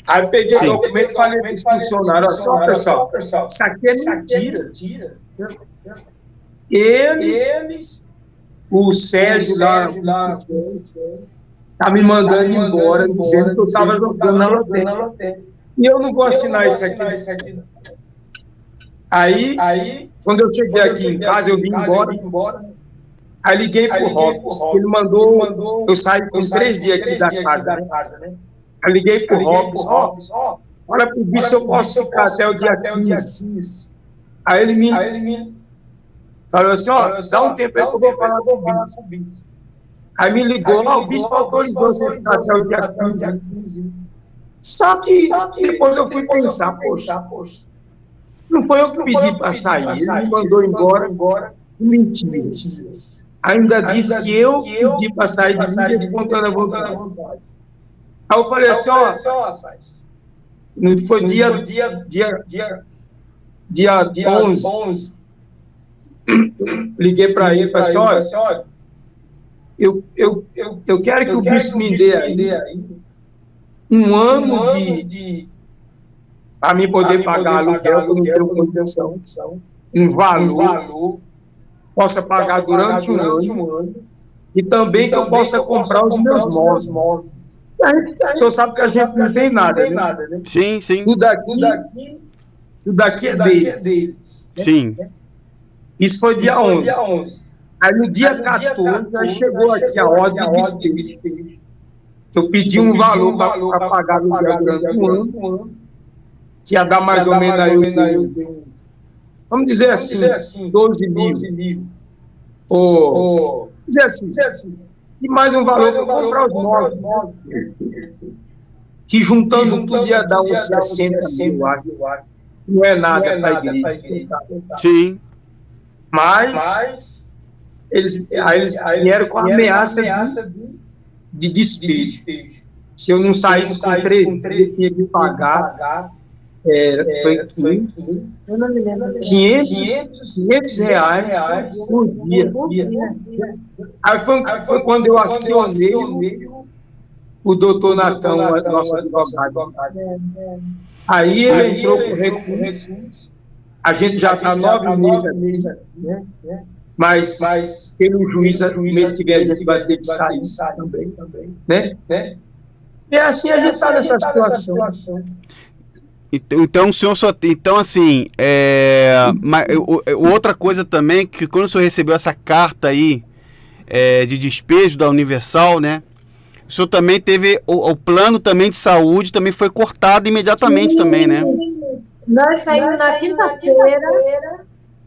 Aí eu peguei o documento e falei para os funcionários, olha só, pessoal, isso aqui é mentira. Eles, o Sérgio lá, tá me mandando embora, dizendo que eu estava jogando na loteria. E eu não vou assinar isso aqui. Aí, quando eu cheguei aqui em casa, eu vim embora. Aí liguei pro Robs. Ele mandou eu sair com 3 dias aqui da casa, né? Aí liguei pro Robs. Olha pro bicho se eu posso ficar até o dia 15. Aí ele me falou assim, dá um tempo aí que eu vou falar com o bicho. Aí me ligou, o bicho autorizou você ficar até o dia 15. Só que depois eu fui pensar, poxa, não foi eu que pedi para sair, ele me mandou embora, mentira. Ainda disse que eu pedi para sair de livre e espontânea vontade. Aí eu falei assim, rapaz, não foi dia 11, liguei para ele e falei assim, olha, eu quero que o bicho me dê aí um ano para mim poder pagar aluguel, que eu não tenho condição, um valor, possa pagar durante um ano, e também que eu possa comprar os meus móveis. O senhor sabe que a gente não tem nada, né? Sim. Tudo daqui é deles. Sim. Isso foi dia 11. Aí no dia 14, aí chegou aqui a ordem de despejo. Eu pedi um valor para pagar aluguel durante um ano, que ia dar mais ou menos aí, vamos dizer assim, 12 mil. Vamos dizer assim. E mais um valor para comprar os móveis. Que juntando tudo ia dar uns 60 mil, acho. Não é nada para a igreja. Sim. Mas eles vieram com a ameaça de despejo. Se eu não saísse com 3 dias, eu tinha que pagar. Foi 500, Eu não me lembro. 500 reais por dia. Aí foi quando eu acionei o doutor Natan, nosso advogado. Aí ele entrou com recurso. A gente já está 9 meses, né? Mas pelo juiz, mês que vem a gente vai ter que sair também, né? E assim a gente está nessa situação. Então, o senhor só. Então, assim, outra coisa também, que quando o senhor recebeu essa carta aí de despejo da Universal, né? O senhor também teve. O plano também de saúde também foi cortado imediatamente. Sim, também, né? Nós saímos na quinta-feira,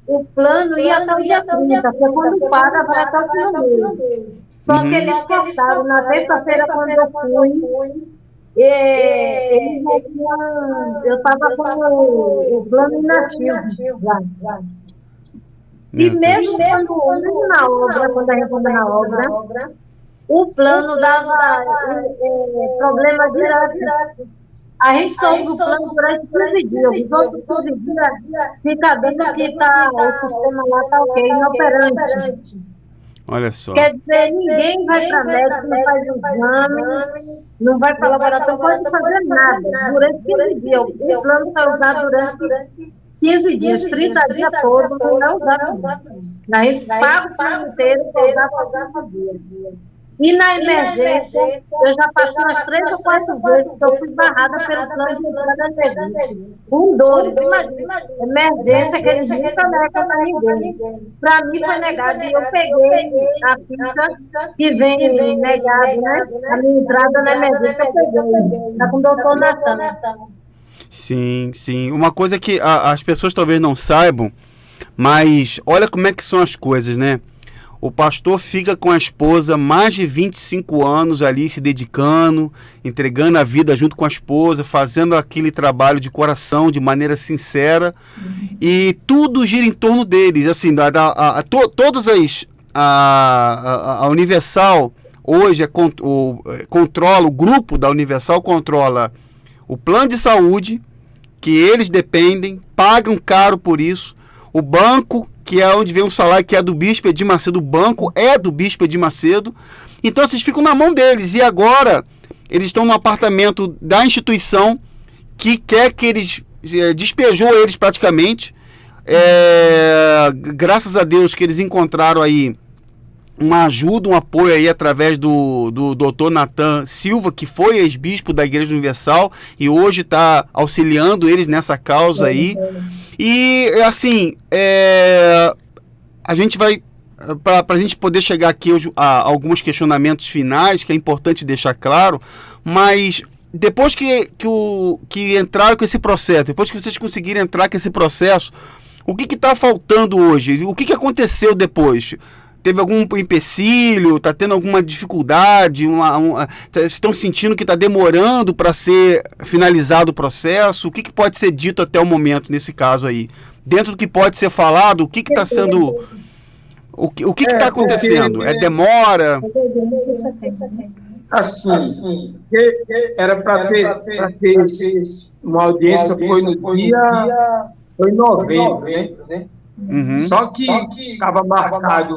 o plano ia até o dia 30, porque quando para, vai até o final do mês. Só que eles cortaram na terça-feira, quando eu fui. Eles já tinham, eu estava com o plano inativo já. E mesmo na obra, quando a gente estava na obra, o plano dava problema direto. A gente só usa o plano durante 15 dias. Os outros 15 dias fica dando que o sistema lá está ok, inoperante. Olha só. Quer dizer, ninguém vai para médico, não faz exame, não vai para laboratório, não pode fazer nada durante 15 dias. O plano foi usado durante 15 dias, 30 dias todos, não usar. A gente paga o plano inteiro para usar por 15 dias. E na emergência, eu já passei umas 3 ou 4 vezes que eu fui barrada pelo plano de entrada da emergência. Com dores, imagina. Emergência que eles nunca negam para ninguém. Para mim foi negado. E eu peguei a ficha que vem negado, né? A minha entrada na emergência eu peguei. Está com o doutor Natan. Sim. Uma coisa que as pessoas talvez não saibam, mas olha como é que são as coisas, né? O pastor fica com a esposa mais de 25 anos ali se dedicando, entregando a vida junto com a esposa, fazendo aquele trabalho de coração, de maneira sincera, e tudo gira em torno deles. Assim, todas a Universal hoje controla, o grupo da Universal controla o plano de saúde, que eles dependem, pagam caro por isso, o banco, que é onde vem o salário, que é do Bispo Edir Macedo, o banco é do Bispo Edir Macedo, então vocês ficam na mão deles, e agora eles estão no apartamento da instituição, que quer que eles, despejou eles praticamente, graças a Deus que eles encontraram aí uma ajuda, um apoio aí através do Dr. Natan Silva, que foi ex-bispo da Igreja Universal e hoje está auxiliando eles nessa causa aí. E assim, a gente vai, para a gente poder chegar aqui hoje a alguns questionamentos finais, que é importante deixar claro, mas depois que entraram com esse processo, depois que vocês conseguiram entrar com esse processo, o que está faltando hoje? O que aconteceu depois? Teve algum empecilho? Está tendo alguma dificuldade? Estão sentindo que está demorando para ser finalizado o processo? O que pode ser dito até o momento nesse caso aí? Dentro do que pode ser falado, o que está sendo... O que está acontecendo? É demora? Assim, era para ter uma audiência, foi em novembro, né? Uhum. Só que estava marcado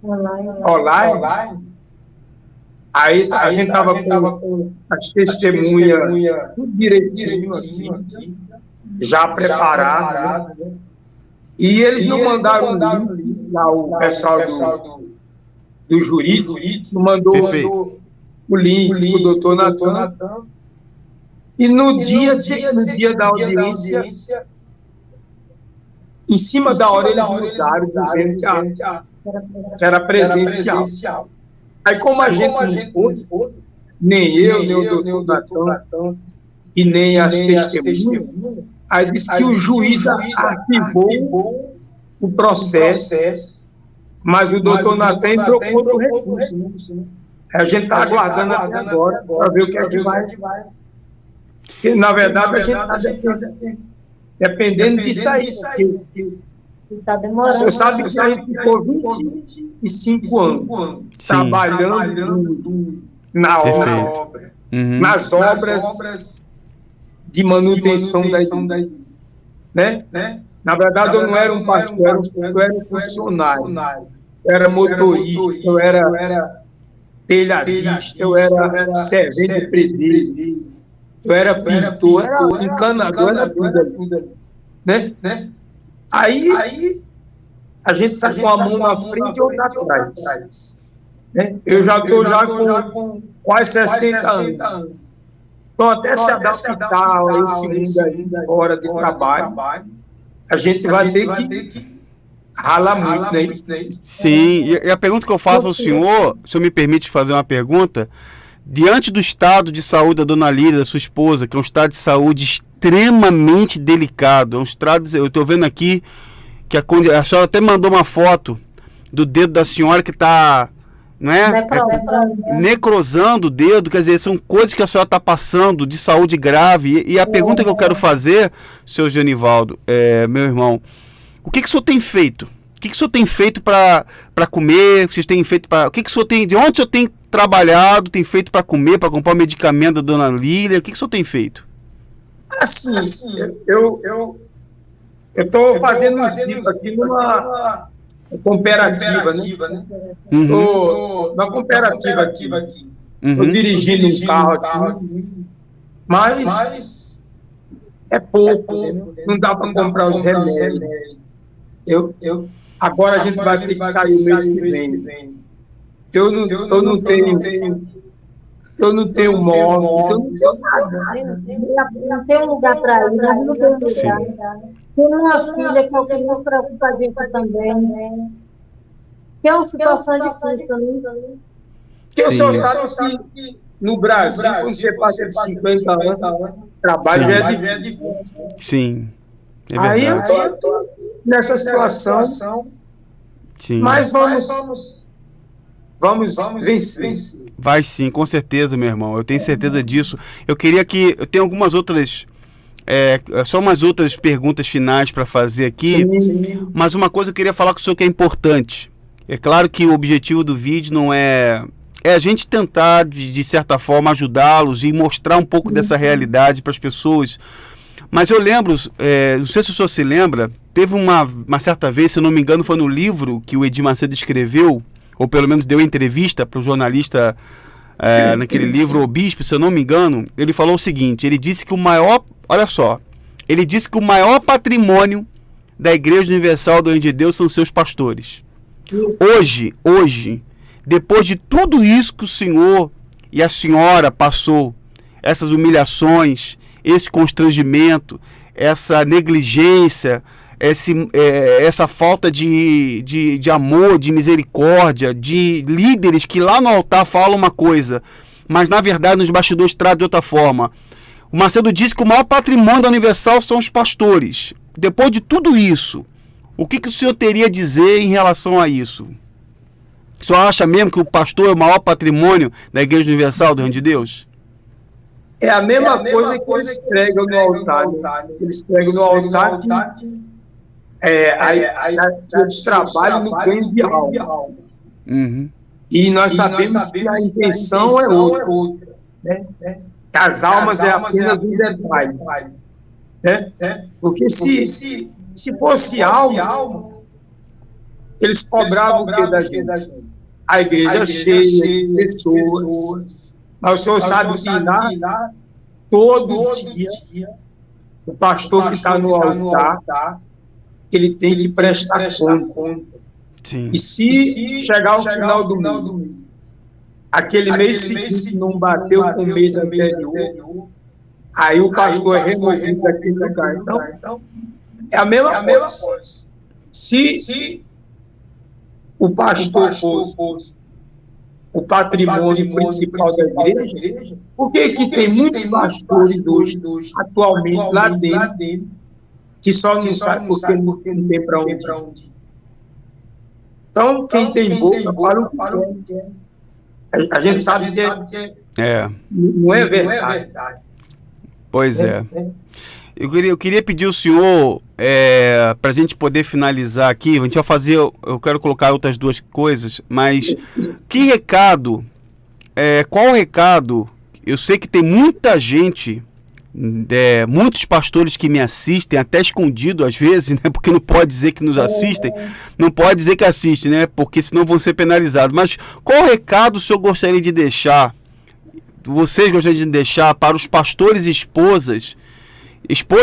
online. Aí a gente estava com as testemunhas tudo direitinho aqui, já preparado, né? E eles não mandaram lá, o pessoal do jurídico não mandou o link para o doutor Natan. E no dia da audiência, em cima da hora eles mudaram, dizendo que era presencial. Aí como a gente não foi, nem eu, nem o doutor Natan, e nem as testemunhas, aí disse que o juiz arquivou o processo, mas o doutor Natan entrou contra o recurso. Né? A gente está aguardando até agora para ver o que é que vai. Porque, na verdade, a gente está dependendo disso aí. Está demorando. Você sabe que a gente ficou 25 anos trabalhando na Perfeito. obra, Uhum. nas obras de manutenção da igreja, né? Na verdade, eu não era um pastor, eu era um funcionário. Eu era motorista, eu era telhadista, eu era servente de pedreiro, eu era pintor, eu era encanador, era tudo, né? Aí a gente sai com a mão na frente e outra atrás. Né? Eu já estou com quase 60 anos. Então, até se adaptar a esse mundo aí, fora de trabalho, a gente vai ter que ralar muito, né? Sim, e a pergunta que eu faço ao senhor, se o senhor me permite fazer uma pergunta, diante do estado de saúde da dona Lídia, da sua esposa, que é um estado de saúde extremamente delicado, é um estado, eu estou vendo aqui que a senhora até mandou uma foto do dedo da senhora que está, não é? Necrosando o dedo, quer dizer, são coisas que a senhora está passando de saúde grave. E a pergunta que eu quero fazer, seu Genivaldo, meu irmão, o que o senhor tem feito? O que o senhor tem feito para comer? Vocês têm feito para? O que o senhor tem? De onde o senhor tem trabalhado? Tem feito para comer, para comprar o medicamento da dona Lília? O que o senhor tem feito? Assim, eu estou fazendo isso aqui numa cooperativa, né? Na cooperativa aqui. Estou dirigindo um carro aqui, mas é pouco, não dá para comprar os remédios. Agora a gente vai ter que sair o mês que vem. Eu não tenho móveis, eu não tenho nada. Não tem um lugar para ir, não tem um lugar. Tem uma filha que eu queria preocupar a gente também. Que é uma situação difícil, né? Porque o senhor sabe que no Brasil, quando você passa de 50 anos, trabalho já é difícil. Sim, é verdade. Aí eu estou nessa situação, Sim. Mas vamos vencer. Vai sim, com certeza, meu irmão. Eu tenho certeza disso. Eu tenho algumas outras, só umas outras perguntas finais para fazer aqui. Sim. Mas uma coisa eu queria falar com o senhor que é importante. É claro que o objetivo do vídeo não é a gente tentar, de certa forma, ajudá-los e mostrar um pouco dessa realidade para as pessoas. Mas eu lembro, não sei se o senhor se lembra, teve uma certa vez, se eu não me engano, foi no livro que o Edir Macedo escreveu, ou pelo menos deu entrevista para o jornalista naquele livro, O Bispo, se eu não me engano, ele falou o seguinte, ele disse que ele disse que o maior patrimônio da Igreja Universal do Reino de Deus são os seus pastores. Hoje, depois de tudo isso que o senhor e a senhora passou, essas humilhações, esse constrangimento, essa negligência, essa falta de amor, de misericórdia, de líderes que lá no altar falam uma coisa, mas na verdade nos bastidores tratam de outra forma. O Macedo disse que o maior patrimônio da Universal são os pastores. Depois de tudo isso, o que o senhor teria a dizer em relação a isso? O senhor acha mesmo que o pastor é o maior patrimônio da Igreja Universal do Reino de Deus? É a mesma coisa que eles pregam no altar. Eles pregam no altar que eles trabalham no ganho de alma. Uhum. E nós sabemos que a intenção é outra. Né? As almas é apenas um detalhe. Né? Porque se fosse alma, eles cobravam o que da gente? A igreja cheia de pessoas. Mas o senhor sabe que lá, todo dia, o pastor que está no altar, ele tem que prestar conta. Sim. E se chegar ao final do mês, aquele mês seguinte não bateu com o mês anterior, aí o pastor é removido daquele lugar. Então, é a mesma coisa. Se o pastor fosse o patrimônio principal da igreja, por que tem muitos pastores hoje, atualmente, lá dentro, que só não sabe porque não tem para onde ir? Então, quem tem boca, fala o que quer. A gente sabe que não é verdade. Pois é. Eu queria pedir ao senhor, para a gente poder finalizar aqui, a gente vai fazer, eu quero colocar outras duas coisas, mas que recado qual o recado? Eu sei que tem muita gente, muitos pastores que me assistem, até escondido às vezes, né? Porque não pode dizer que nos assistem, não pode dizer que assistem, né? Porque senão vão ser penalizados. Mas qual o recado o senhor gostaria de deixar, vocês gostariam de deixar para os pastores e esposas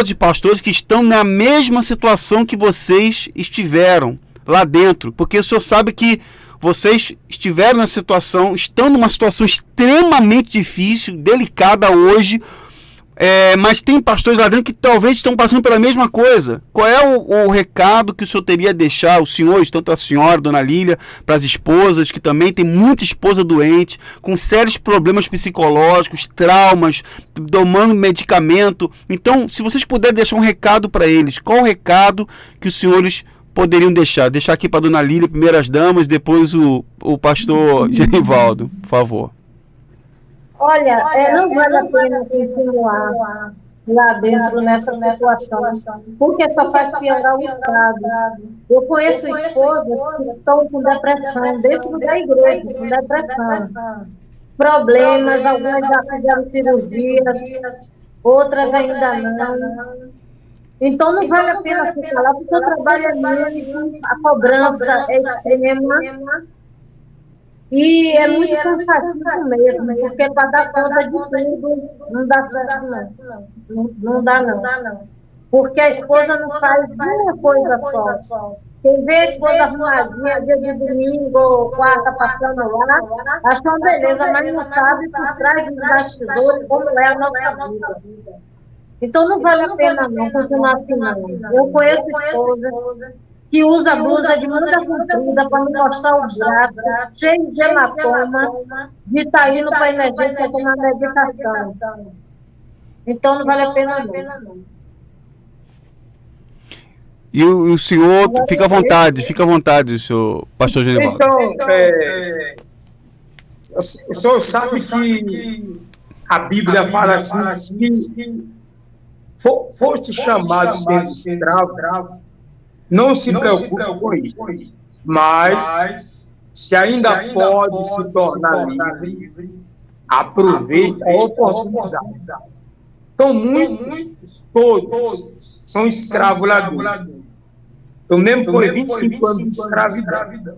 de pastores que estão na mesma situação que vocês estiveram lá dentro? Porque o senhor sabe que vocês estiveram na situação, estão numa situação extremamente difícil, delicada hoje, mas tem pastores lá dentro que talvez estão passando pela mesma coisa. Qual é o recado que o senhor teria a deixar, os senhores, tanto a senhora, dona Lília, para as esposas, que também tem muita esposa doente, com sérios problemas psicológicos, traumas, tomando medicamento? Então, se vocês puderem deixar um recado para eles, qual o recado que os senhores poderiam deixar aqui para a dona Lília, primeiras damas, depois o pastor Genivaldo, por favor. Olha, não vale a pena continuar lá dentro nessa situação, porque só faz piorar o estado. Eu conheço esposas que estão com depressão dentro da igreja, com depressão. Problemas, algumas já fizeram cirurgias, outras ainda não. Então, não vale a pena ficar lá, porque o trabalho é mínimo, a cobrança é extrema e é muito cansativo mesmo, porque para dar conta de tudo não dá certo, não. Não dá, não. Porque a esposa não faz uma coisa só. Quem vê a esposa arrumadinha, dia de domingo ou quarta passando lá, acha uma beleza, mas não sabe por trás dos bastidores como é a nossa vida. Então, não vale a pena não continuar assim, não. Eu conheço esposa que usa blusa de manga comprida para não mostrar o braço, cheio de hematoma, de estar indo para a energética tomar medicação. Então, não vale a pena não. E o senhor, fica à vontade, senhor pastor Genivaldo. Então, o senhor sabe que a Bíblia fala assim, que foste chamado sendo escravo, não se preocupe com isso, mas se ainda pode se tornar livre, aproveite a oportunidade. Então, todos são escravos lá dentro. Eu mesmo fui 25 anos de escravidão,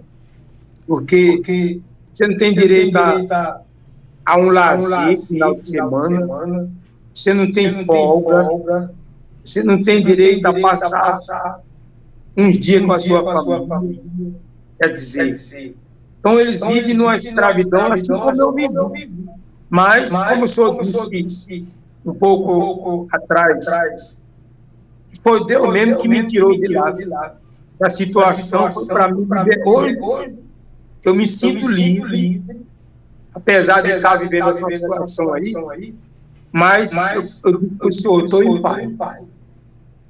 porque você não tem direito a um lazer final de semana, você não tem folga, você não tem direito a passar uns dias com a sua família. Quer dizer, então eles vivem numa escravidão assim como eu vivo. Mas, como o senhor disse um pouco atrás, foi Deus mesmo que me tirou de lá. A situação foi para mim viver. Hoje eu me sinto livre, apesar de estar vivendo essa situação aí. Mas eu digo para o senhor, eu estou em paz.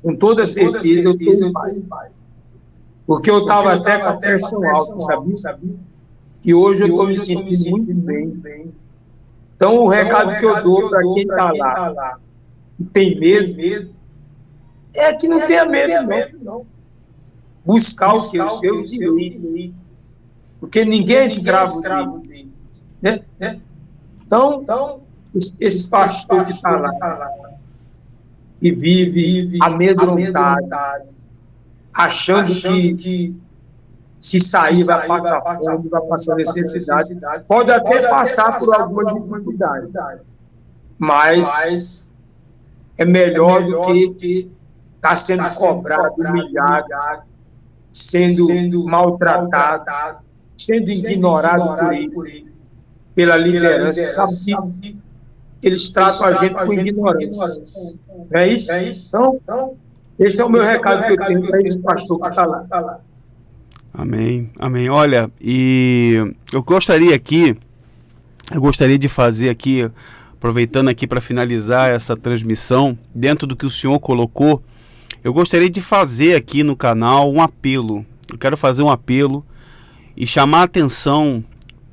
Com toda certeza, eu estou em paz. Porque eu estava até com a pressão alta, sabia? E hoje eu estou me sentindo muito bem. Então, o recado que eu dou para quem está lá e tem medo, é que não tenha medo, não. Buscar o que? O seu direito. Porque ninguém é escravo dele. Né? Então, esse pastor que está lá e vive amedrontado, achando que se sair vai passar fome, vai passar necessidade, pode até passar por alguma dificuldade, mas é melhor do que estar sendo cobrado, humilhado, sendo maltratado, sendo ignorado por ele, pela liderança. Sabe que eles tratam a gente com ignorância. Não é isso? Então, esse é o meu recado que eu tenho para esse pastor que está lá. Amém. Olha, e eu gostaria de fazer aqui, aproveitando aqui para finalizar essa transmissão, dentro do que o senhor colocou, eu gostaria de fazer aqui no canal um apelo. Eu quero fazer um apelo e chamar a atenção,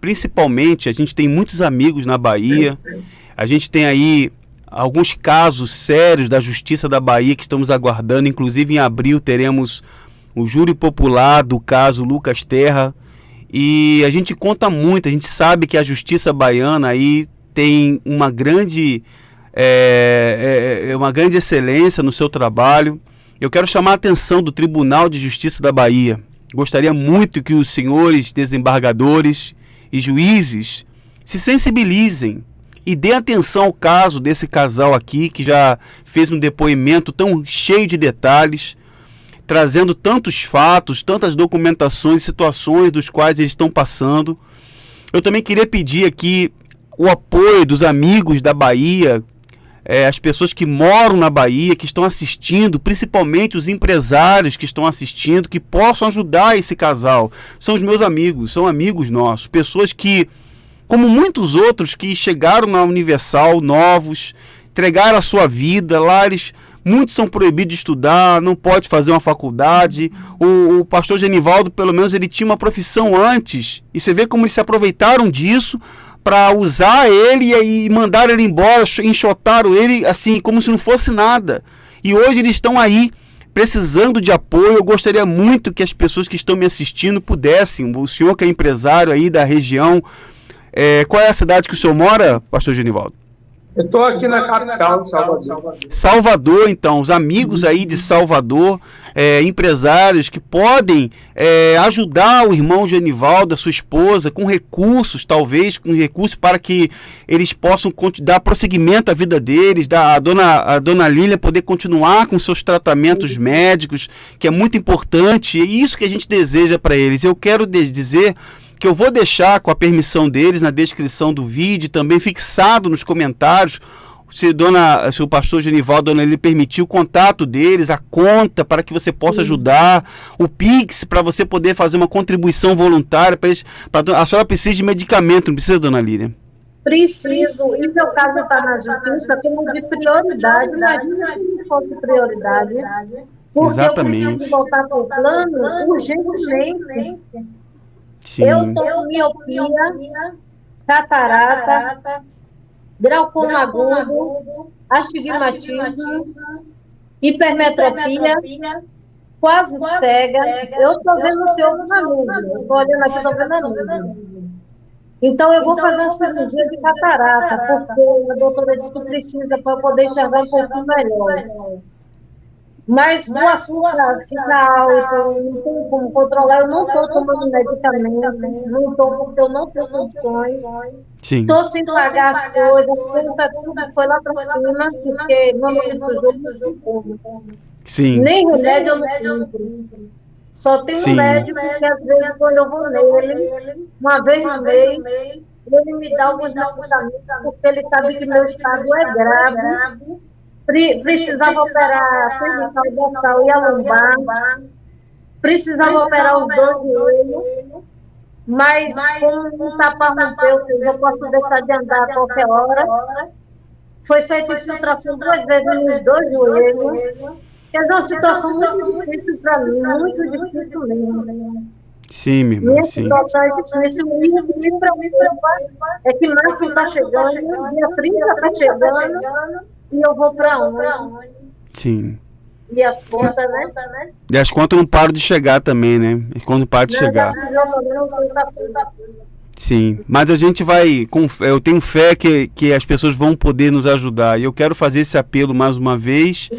principalmente, a gente tem muitos amigos na Bahia, a gente tem aí alguns casos sérios da Justiça da Bahia que estamos aguardando, inclusive em abril teremos o júri popular do caso Lucas Terra, E a gente conta muito, a gente sabe que a justiça baiana aí tem uma grande excelência no seu trabalho. Eu quero chamar a atenção do Tribunal de Justiça da Bahia. Gostaria muito que os senhores desembargadores e juízes se sensibilizem e dê atenção ao caso desse casal aqui, que já fez um depoimento tão cheio de detalhes, trazendo tantos fatos, tantas documentações, situações dos quais eles estão passando. Eu também queria pedir aqui o apoio dos amigos da Bahia, as pessoas que moram na Bahia, que estão assistindo, principalmente os empresários que estão assistindo, que possam ajudar esse casal. São os meus amigos, são amigos nossos, pessoas que, como muitos outros que chegaram na Universal, novos, entregaram a sua vida, lá muitos são proibidos de estudar, não pode fazer uma faculdade. O pastor Genivaldo, pelo menos, ele tinha uma profissão antes, e você vê como eles se aproveitaram disso para usar ele e mandar ele embora, enxotaram ele assim, como se não fosse nada. E hoje eles estão aí, precisando de apoio. Eu gostaria muito que as pessoas que estão me assistindo pudessem, o senhor que é empresário aí da região, qual é a cidade que o senhor mora, pastor Genivaldo? Eu estou aqui na capital de Salvador. Salvador, então, os amigos aí de Salvador, empresários que podem ajudar o irmão Genivaldo, a sua esposa, com recursos, talvez, com recursos para que eles possam dar prosseguimento à vida deles, a dona Lília poder continuar com seus tratamentos médicos, que é muito importante, e é isso que a gente deseja para eles. Eu quero dizer que eu vou deixar, com a permissão deles, na descrição do vídeo, também fixado nos comentários, se o pastor Genivaldo, ele permitiu o contato deles, a conta para que você possa ajudar, o Pix para você poder fazer uma contribuição voluntária para eles. A senhora precisa de medicamento, não precisa, dona Lília? Preciso, e seu caso está na justiça como de prioridade, imagina se não fosse prioridade, porque exatamente. Eu preciso voltar para o plano urgentemente. Sim. Eu tenho miopia, catarata, glaucoma agudo, astigmatismo, hipermetropia, quase cega. Eu estou vendo o senhor na nuvem. Estou olhando aqui, estou vendo a nuvem. Então, eu vou fazer uma cirurgia de catarata, porque a doutora disse que precisa para poder enxergar um pouquinho melhor. Mas o açúcar fica alto, não tem como controlar. Eu não estou tomando medicamento, não estou porque eu não tenho condições. Estou sem pagar as coisas, tudo foi lá para cima, porque meu nome sujou. Sim. Nem remédio eu não tenho. Só tem um médico que às vezes quando eu vou nele, uma vez no mês, ele me dá alguns medicamentos, porque ele sabe que meu estado é grave. Precisava operar a cervical dorsal e a lombar, precisava operar os dois joelhos, mas como não está para romper, ou seja, eu posso deixar de andar a qualquer hora. Foi feita infiltração 2 vezes nos 2 joelhos. É uma situação muito difícil para mim, muito difícil mesmo. Sim, meu irmão, sim. Situação é difícil, e para mim é que março está chegando, dia 30 está chegando, e eu vou para onde? Sim. E as contas, né? E as contas não param de chegar também, né? As contas não param de chegar. Sim, mas a gente vai, eu tenho fé que as pessoas vão poder nos ajudar, e eu quero fazer esse apelo mais uma vez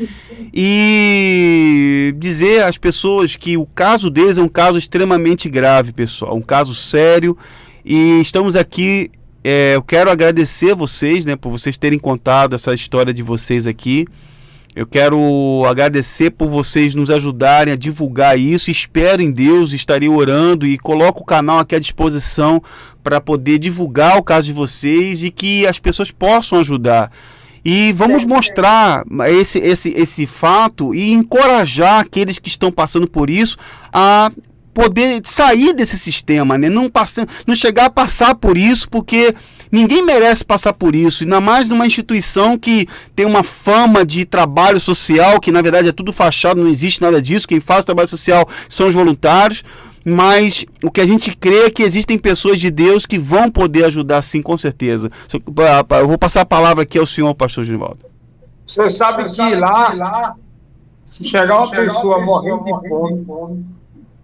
e dizer às pessoas que o caso deles é um caso extremamente grave, pessoal, um caso sério, e estamos aqui, eu quero agradecer vocês, né, por vocês terem contado essa história de vocês aqui. Eu quero agradecer por vocês nos ajudarem a divulgar isso. Espero em Deus, estarei orando e coloco o canal aqui à disposição para poder divulgar o caso de vocês e que as pessoas possam ajudar. E vamos mostrar esse fato e encorajar aqueles que estão passando por isso a poder sair desse sistema, né? Não chegar a passar por isso, porque ninguém merece passar por isso, ainda mais numa instituição que tem uma fama de trabalho social, que na verdade é tudo fachado, não existe nada disso. Quem faz trabalho social são os voluntários, mas o que a gente crê é que existem pessoas de Deus que vão poder ajudar, sim, com certeza. Eu vou passar a palavra aqui ao senhor, pastor Genivaldo. Você sabe que lá, se chegar uma pessoa morrendo de fome,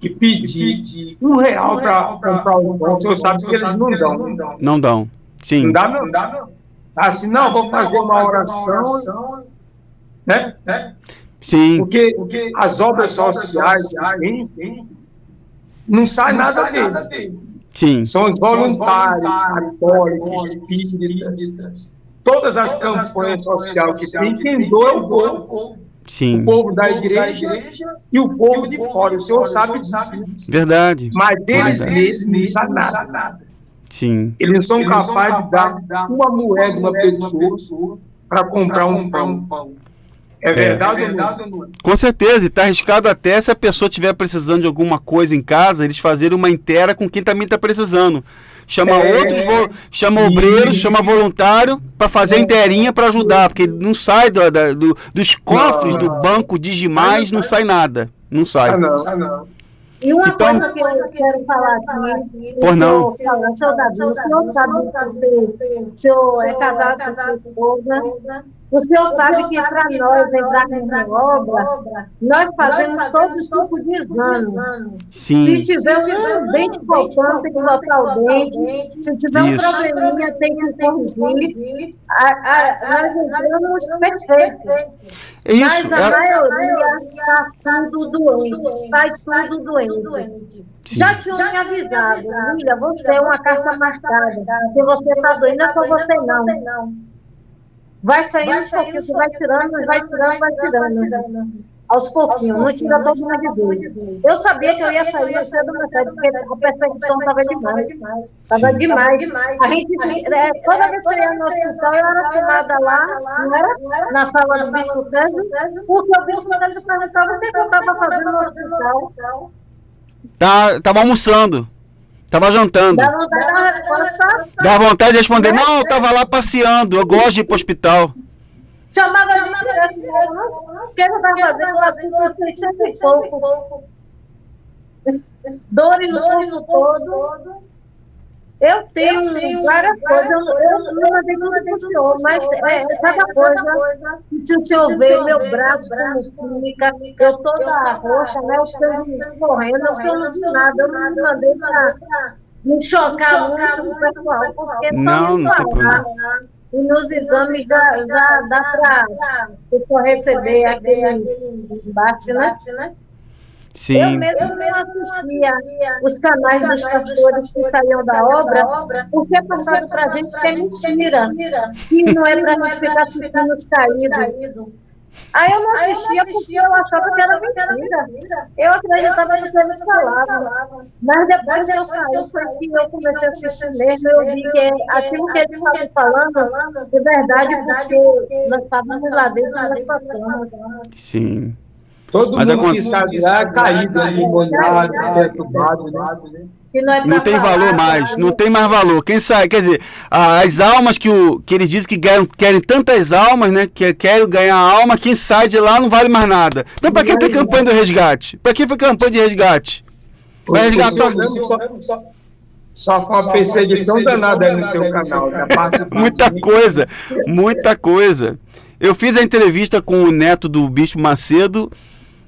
e pedir R$ 1 para comprar o pão, o senhor sabe que eles não dão. Não dão. Sim. Não dá, não. Assim, não, vou fazer uma oração, né? Sim. Porque as obras sociais não sai nada dele. Sim. São os voluntários, católicos, espíritas, todas as campanhas sociais que tem, quem doa é o povo. Sim. O povo da igreja e o povo de fora. O senhor sabe disso. Verdade. Mas deles mesmos não sai nada. Sim. Eles não são capazes de dar uma moeda a uma pessoa para comprar um pão. É verdade ou não? Com certeza, e está arriscado até se a pessoa estiver precisando de alguma coisa em casa, eles fazerem uma inteira com quem também está precisando. Chama chama obreiros, chama voluntário para fazer a inteirinha para ajudar, porque não sai dos cofres do banco Digimais, não sai nada. Não sai. Não. E uma coisa que eu quero falar aqui, Por não. Seu Davi, o senhor sabe que o senhor é casado com sua esposa, o senhor sabe que para nós entrarmos na obra, nós fazemos todo tipo de exame. Sim. Se tiver um dente faltando, tem que botar o dente. Se tiver um probleminha, tem que corrigir. Nós entramos perfeito. Mas a maioria está tudo doente, faz tudo doente. Sim. Já tinha me avisado, Lília, você é uma carta marcada. Se você está doente, não é só você não. Vai saindo aos pouquinhos, você vai tirando. Aos pouquinhos, não tira todo mundo de vez. Eu sabia que eu ia sair cedo, porque a perseguição estava demais. Estava demais. A gente, toda vez que eu ia no hospital, eu era chamada lá, não era? Na sala do Bispo Sérgio, porque o Bispo Sérgio perguntava o que eu estava fazendo no hospital. Tava almoçando. Tava jantando. Dá vontade de dar uma resposta. Dá vontade de responder, não, eu tava lá passeando, eu gosto de ir pro hospital. Chamava de direto, o que eu estava fazendo? Assim, 600 e pouco. Dores no corpo todo. Eu tenho várias coisas, eu não mandei muito pro senhor, mas cada coisa, se o senhor vê meu braço como fica, eu toda roxa, né, eu estou correndo, o senhor não disse nada, eu não me mandei para me chocar muito no pessoal, porque não tem problema. E nos exames dá para o senhor receber aquele embate, né? Sim. Eu mesmo não assistia os canais dos pastores que saíam da obra, porque é passado para a gente que é mentira, que não é para a gente ficar assistindo os caídos. Aí eu não assistia porque eu achava que era mentira. Eu acreditava que eles falavam. Mas depois que eu saí, foi que eu comecei a assistir mesmo, eu vi que aquilo que eles estavam falando é verdade, porque nós estávamos lá dentro, nós passamos. Sim. Todo mundo que sabe lá é caído, endemoniado, perturbado, né? Não tem valor mais, não tem mais valor. Quem sabe, quer dizer, as almas que eles dizem que querem tantas almas, né? Que querem ganhar alma, quem sai de lá não vale mais nada. Então, para que tem campanha do resgate? Para que foi campanha de resgate? Vai resgatar. Só com uma perseguição danada aí no seu canal. Muita coisa. Eu fiz a entrevista com o neto do Bispo Macedo.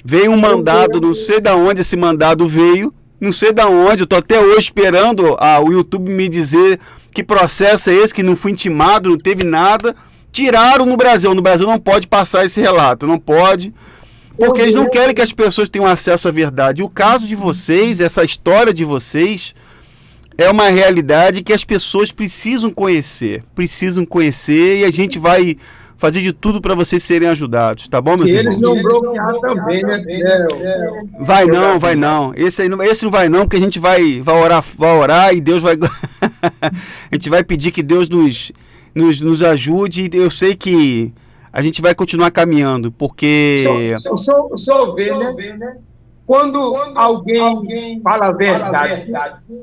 Veio um mandado, não sei de onde esse mandado veio, não sei de onde, eu tô até hoje esperando o YouTube me dizer que processo é esse, que não fui intimado, não teve nada. Tiraram no Brasil não pode passar esse relato, não pode, porque eles não querem que as pessoas tenham acesso à verdade. E o caso de vocês, essa história de vocês, é uma realidade que as pessoas precisam conhecer e a gente vai fazer de tudo para vocês serem ajudados, tá bom, meus irmãos? E eles não bloquear também, né? Vai não. Esse não vai não, porque a gente vai orar e Deus vai... a gente vai pedir que Deus nos ajude, e eu sei que a gente vai continuar caminhando, porque... Só ver, né? Quando alguém fala a verdade,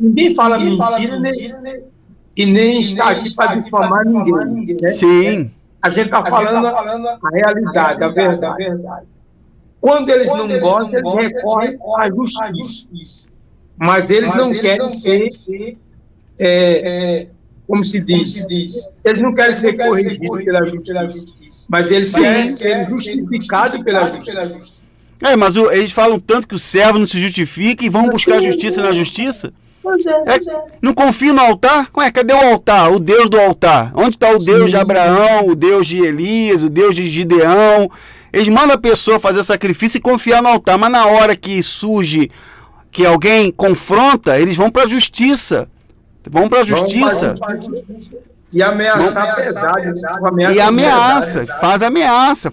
ninguém fala mentira, e nem está aqui para difamar ninguém, né? Sim. A gente está falando a realidade, a verdade. Quando eles não gostam, eles recorrem à justiça. Mas eles não querem ser, como se diz, eles não querem ser corrigidos pela justiça, mas eles querem ser justificados pela justiça. Mas eles falam tanto que o servo não se justifica e vão buscar justiça na justiça. Não confia no altar? Cadê o altar? O Deus do altar? Onde está o Deus de Abraão, o Deus de Elias, o Deus de Gideão? Eles mandam a pessoa fazer sacrifício e confiar no altar, mas na hora que surge, que alguém confronta, eles vão para a justiça. Vão para a justiça. E ameaçar pesado. E ameaça, faz ameaça,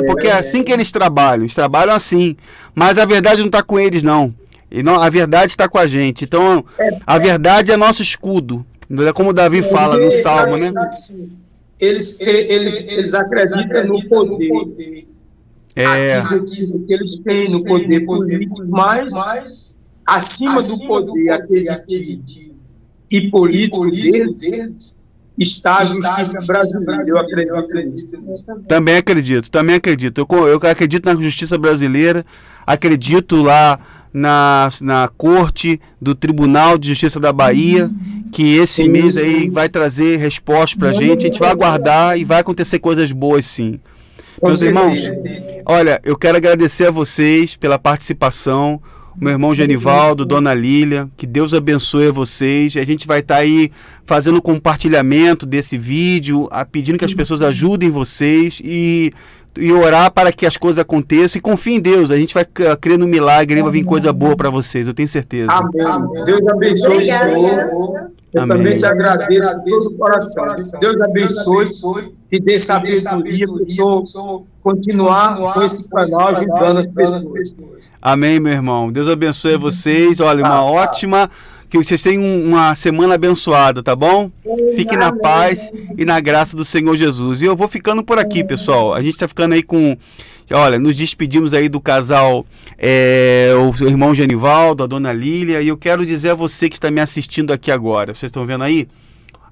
porque é assim que eles trabalham assim. Mas a verdade não está com eles, não. E não, a verdade está com a gente. Então, a verdade é nosso escudo. É como o Davi fala no Salmo, né? Eles acreditam no poder. Que eles têm no poder político, mas acima do poder aquisitivo e político deles está a justiça brasileira. Eu acredito nisso. Também acredito. Eu acredito na justiça brasileira, acredito lá na corte do Tribunal de Justiça da Bahia, que esse mês aí vai trazer resposta pra gente. A gente vai aguardar e vai acontecer coisas boas, sim. Meus irmãos, olha, eu quero agradecer a vocês pela participação. Meu irmão Genivaldo, Dona Lília, que Deus abençoe a vocês. A gente vai estar aí fazendo compartilhamento desse vídeo, pedindo que as pessoas ajudem vocês e orar para que as coisas aconteçam. E confie em Deus, a gente vai crer no milagre e vai vir coisa boa para vocês, eu tenho certeza. Amém. Deus abençoe o Senhor. Eu também te agradeço de todo o coração. Deus abençoe e dê sabedoria para o Senhor continuar com esse canal ajudando as pessoas. Amém, meu irmão. Deus abençoe vocês. Olha, uma ótima... Que vocês tenham uma semana abençoada, tá bom? Fiquem na paz e na graça do Senhor Jesus. E eu vou ficando por aqui, pessoal. A gente tá ficando aí com... Olha, nos despedimos aí do casal, o irmão Genivaldo, a Dona Lília. E eu quero dizer a você que está me assistindo aqui agora. Vocês estão vendo aí?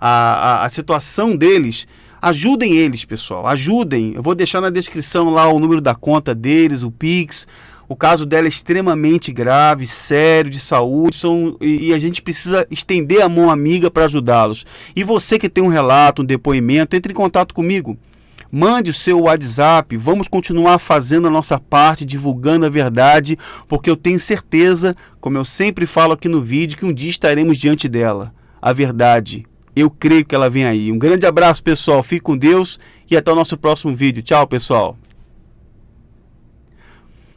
A situação deles... Ajudem eles, pessoal. Ajudem. Eu vou deixar na descrição lá o número da conta deles, o Pix. O caso dela é extremamente grave, sério, de saúde, e a gente precisa estender a mão amiga para ajudá-los. E você que tem um relato, um depoimento, entre em contato comigo. Mande o seu WhatsApp, vamos continuar fazendo a nossa parte, divulgando a verdade, porque eu tenho certeza, como eu sempre falo aqui no vídeo, que um dia estaremos diante dela. A verdade, eu creio que ela vem aí. Um grande abraço, pessoal, fique com Deus e até o nosso próximo vídeo. Tchau, pessoal.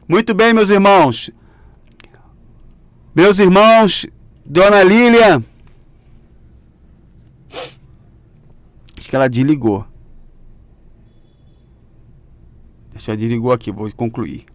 Muito bem, meus irmãos. Dona Lília. Acho que ela desligou. Deixa ela desligou aqui, vou concluir.